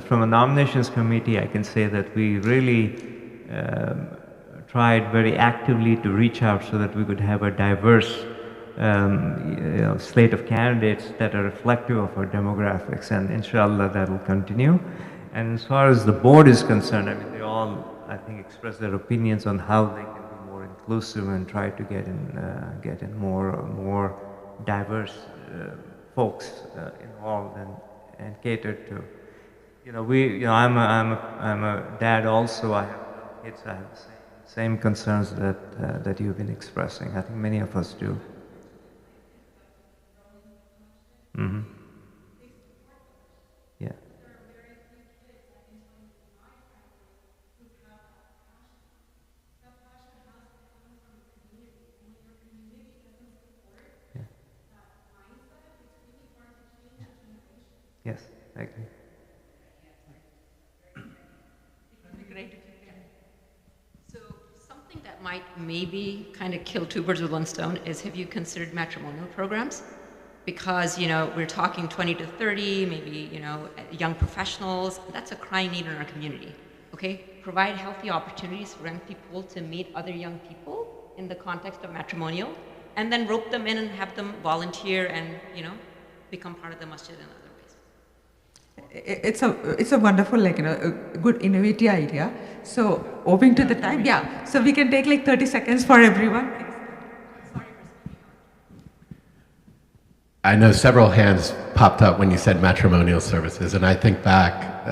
from a nominations committee, I can say that we really tried very actively to reach out so that we could have a diverse slate of candidates that are reflective of our demographics, and inshallah that will continue. And as far as the board is concerned, I mean, they all, I think, express their opinions on how they can be more inclusive and try to get in more diverse folks involved and catered to. I'm a dad also. I have kids. I have the same concerns that you've been expressing. I think many of us do. Mm-hmm. Yeah. Yes, I agree. So something that might maybe kind of kill two birds with one stone is, have you considered matrimonial programs? Because, we're talking 20 to 30, maybe, young professionals. That's a crying need in our community, okay? Provide healthy opportunities for young people to meet other young people in the context of matrimonial, and then rope them in and have them volunteer and, become part of the masjid in other ways. It's a wonderful, a good innovative idea. So, owing to the time, so we can take 30 seconds for everyone. I know several hands popped up when you said matrimonial services, and I think back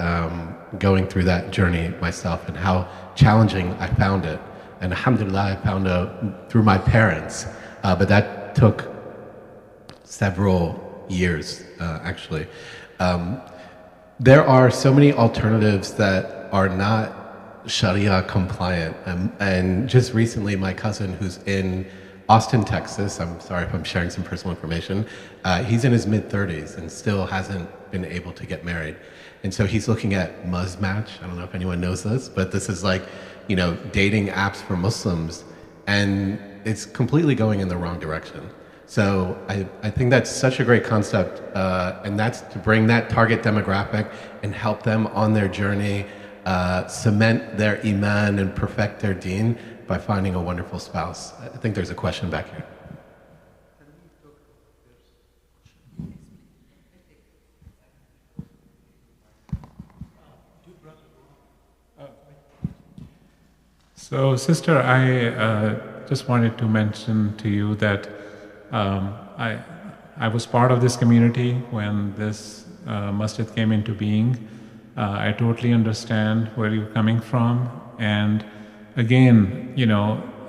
going through that journey myself and how challenging I found it. And alhamdulillah, I found it through my parents, but that took several years, actually. There are so many alternatives that are not Sharia compliant, and just recently my cousin who's in Austin, Texas, I'm sorry if I'm sharing some personal information, he's in his mid-30s and still hasn't been able to get married. And so he's looking at Muzzmatch. I don't know if anyone knows this, but this is dating apps for Muslims, and it's completely going in the wrong direction. So I think that's such a great concept, and that's to bring that target demographic and help them on their journey, cement their iman and perfect their deen by finding a wonderful spouse. I think there's a question back here. So, sister, I just wanted to mention to you that I was part of this community when this masjid came into being. I totally understand where you're coming from, and again,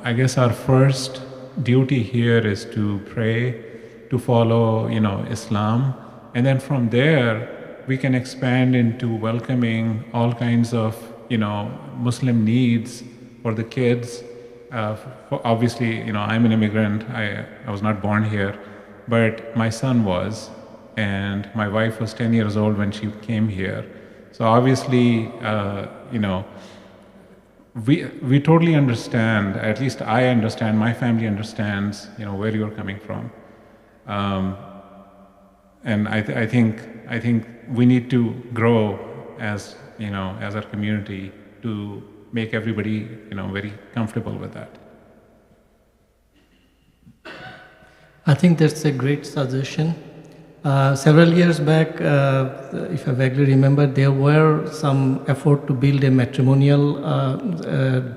I guess our first duty here is to pray, to follow, Islam, and then from there we can expand into welcoming all kinds of, Muslim needs for the kids. Obviously, I'm an immigrant. I was not born here, but my son was, and my wife was 10 years old when she came here. So obviously, we totally understand, at least I understand, my family understands, where you're coming from. And I think we need to grow as, as our community to make everybody, very comfortable with that. I think that's a great suggestion. Several years back, if I vaguely remember, there were some effort to build a matrimonial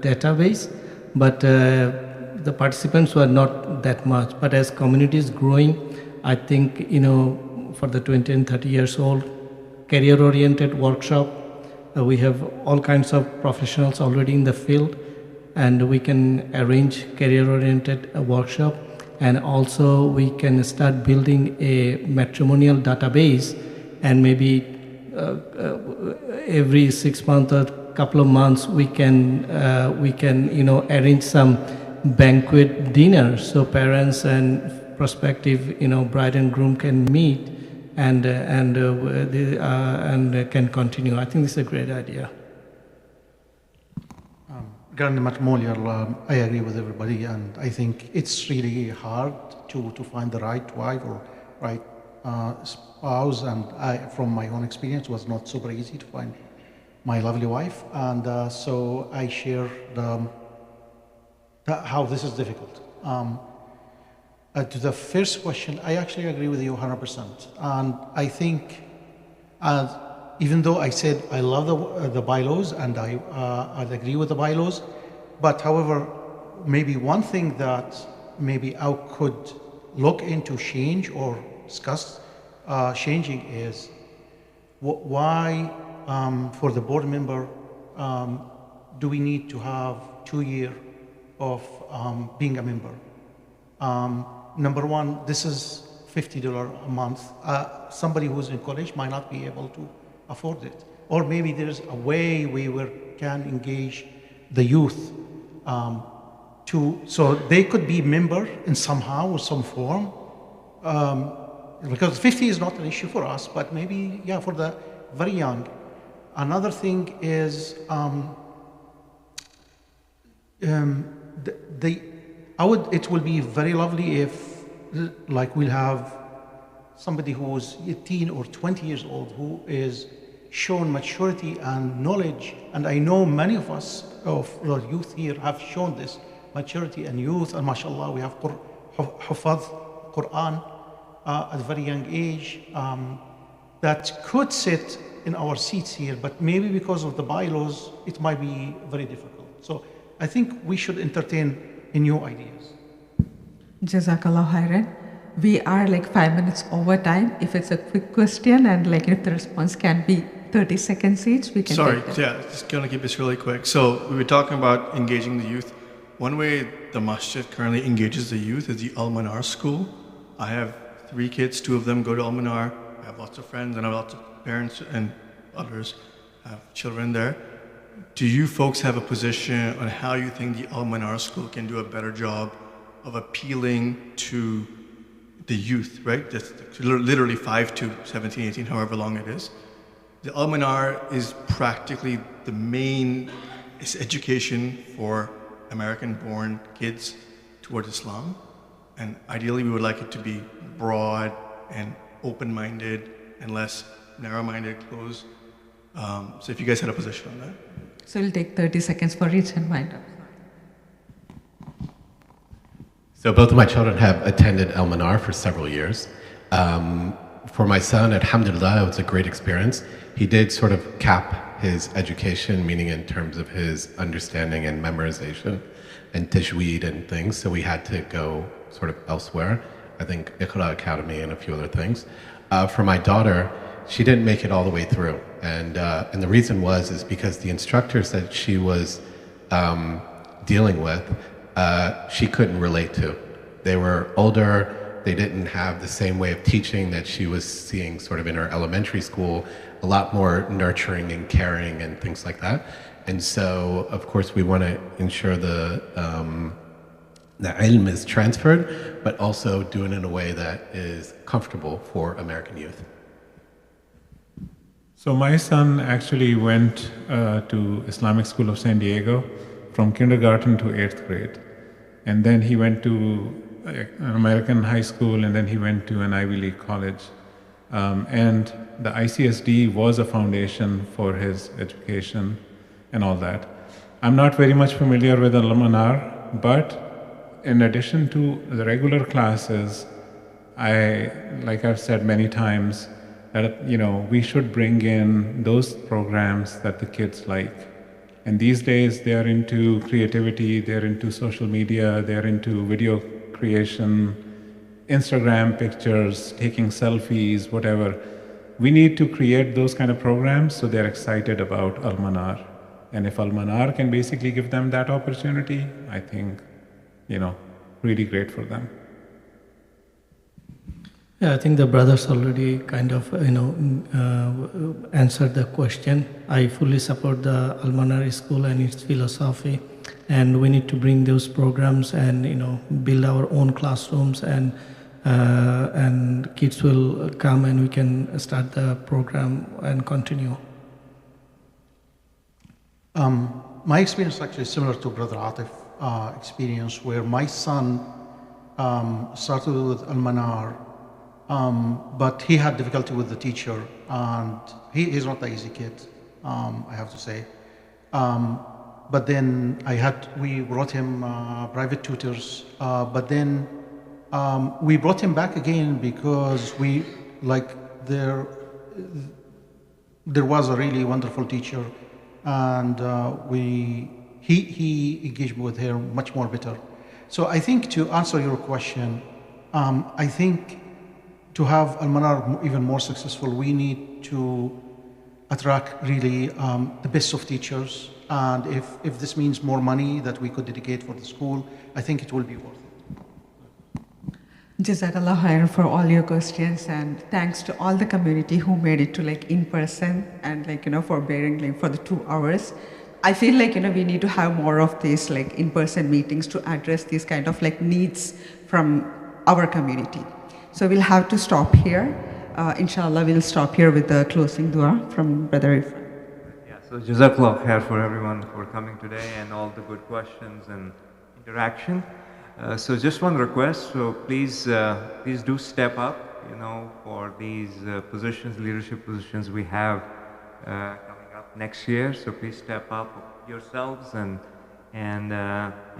database, but the participants were not that much. But as community is growing, I think, for the 20 and 30 years old, career-oriented workshop, we have all kinds of professionals already in the field, and we can arrange career-oriented workshop. And also we can start building a matrimonial database, and maybe every 6 months or couple of months we can arrange some banquet dinner, so parents and prospective bride and groom can meet and can continue. I think this is a great idea. Regarding the matrimonial, I agree with everybody, and I think it's really hard to find the right wife or right spouse, and from my own experience, was not super easy to find my lovely wife, and so I share how this is difficult. To the first question, I actually agree with you 100%, and I think even though I said I love the bylaws and I'd agree with the bylaws, but however, maybe one thing that maybe I could look into change or discuss changing is why for the board member do we need to have 2 years of being a member? Number one, this is $50 a month. Somebody who's in college might not be able to afford it. Or maybe there's a way we can engage the youth so they could be member in somehow or some form. Because 50 is not an issue for us, but maybe, for the very young. Another thing is it will be very lovely if we'll have somebody who's 18 or 20 years old who is shown maturity and knowledge, and I know many of us, of the youth here, have shown this maturity and youth, and mashallah, we have hufaz Quran at a very young age that could sit in our seats here, but maybe because of the bylaws, it might be very difficult. So I think we should entertain new ideas. Jazakallahukhairan. We are 5 minutes over time. If it's a quick question and if the response can be 30 seconds each, we can take that. Just gonna keep this really quick. So we were talking about engaging the youth. One way the masjid currently engages the youth is the Al-Manar school. I have 3 kids, 2 of them go to Al-Manar. I have lots of friends and I have lots of parents and others have children there. Do you folks have a position on how you think the Al-Manar school can do a better job of appealing to the youth, right? That's literally 5 to 17, 18, however long it is. The Al-Manar is practically the main education for American-born kids towards Islam. And ideally, we would like it to be broad and open-minded and less narrow-minded, closed. So if you guys had a position on that. So we'll take 30 seconds for each and wind up. So both of my children have attended Al-Manar for several years. For my son, alhamdulillah, it was a great experience. He did sort of cap his education, meaning in terms of his understanding and memorization and tajweed and things, so we had to go sort of elsewhere. I think Iqra Academy and a few other things. For my daughter, she didn't make it all the way through. And the reason is because the instructors that she was dealing with, she couldn't relate to. They were older, they didn't have the same way of teaching that she was seeing sort of in her elementary school, a lot more nurturing and caring and things like that. And so, of course, we want to ensure the the ilm is transferred, but also do it in a way that is comfortable for American youth. So my son actually went to Islamic School of San Diego from kindergarten to 8th grade. And then he went to an American high school, and then he went to an Ivy League college. And the ICSD was a foundation for his education and all that. I'm not very much familiar with Al-Manar, but in addition to the regular classes, like I've said many times, that we should bring in those programs that the kids like. And these days they are into creativity, they're into social media, they're into video creation, Instagram pictures, taking selfies, whatever. We need to create those kind of programs so they're excited about Al-Manar. And if Al-Manar can basically give them that opportunity, I think, really great for them. Yeah, I think the brothers already kind of, answered the question. I fully support the Al-Manar School and its philosophy, and we need to bring those programs and, build our own classrooms, and kids will come and we can start the program and continue. My experience actually is similar to Brother Atif's experience, where my son started with Al-Manar, but he had difficulty with the teacher, and he's not an easy kid, I have to say. But then we brought him private tutors, but then we brought him back again because there was a really wonderful teacher, and he engaged with her much more better. So I think, to answer your question, I think to have Al-Manar even more successful, we need to attract really the best of teachers. And if this means more money that we could dedicate for the school, I think it will be worth it. Jazakallahukhairan for all your questions, and thanks to all the community who made it to in person, and for bearing for the 2 hours. I feel we need to have more of these in-person meetings to address these kind of needs from our community. So we'll have to stop here. Inshallah, we'll stop here with the closing dua from Brother Irfan. Yeah, so Jazakallah for everyone for coming today and all the good questions and interaction. So just one request, so please do step up, for these positions, leadership positions we have coming up next year. So please step up yourselves and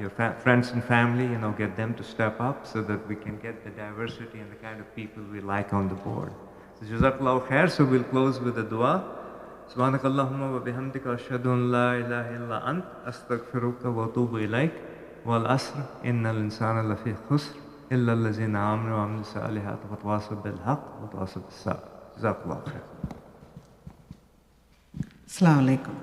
your friends and family, get them to step up so that we can get the diversity and the kind of people we like on the board. So Jazakallahu khair. So we'll close with a dua. Subhanakallahumma wa bihamdika ashhadu an la ilaha illa ant astaghfiruka wa atubu ilaik wal asr innal insana lafi khusr illa allazina amanu wa amilu salihat wa tawasaw bil haqq wa tawasaw bis sabr. Jazakallahu khair. Assalamu alaikum.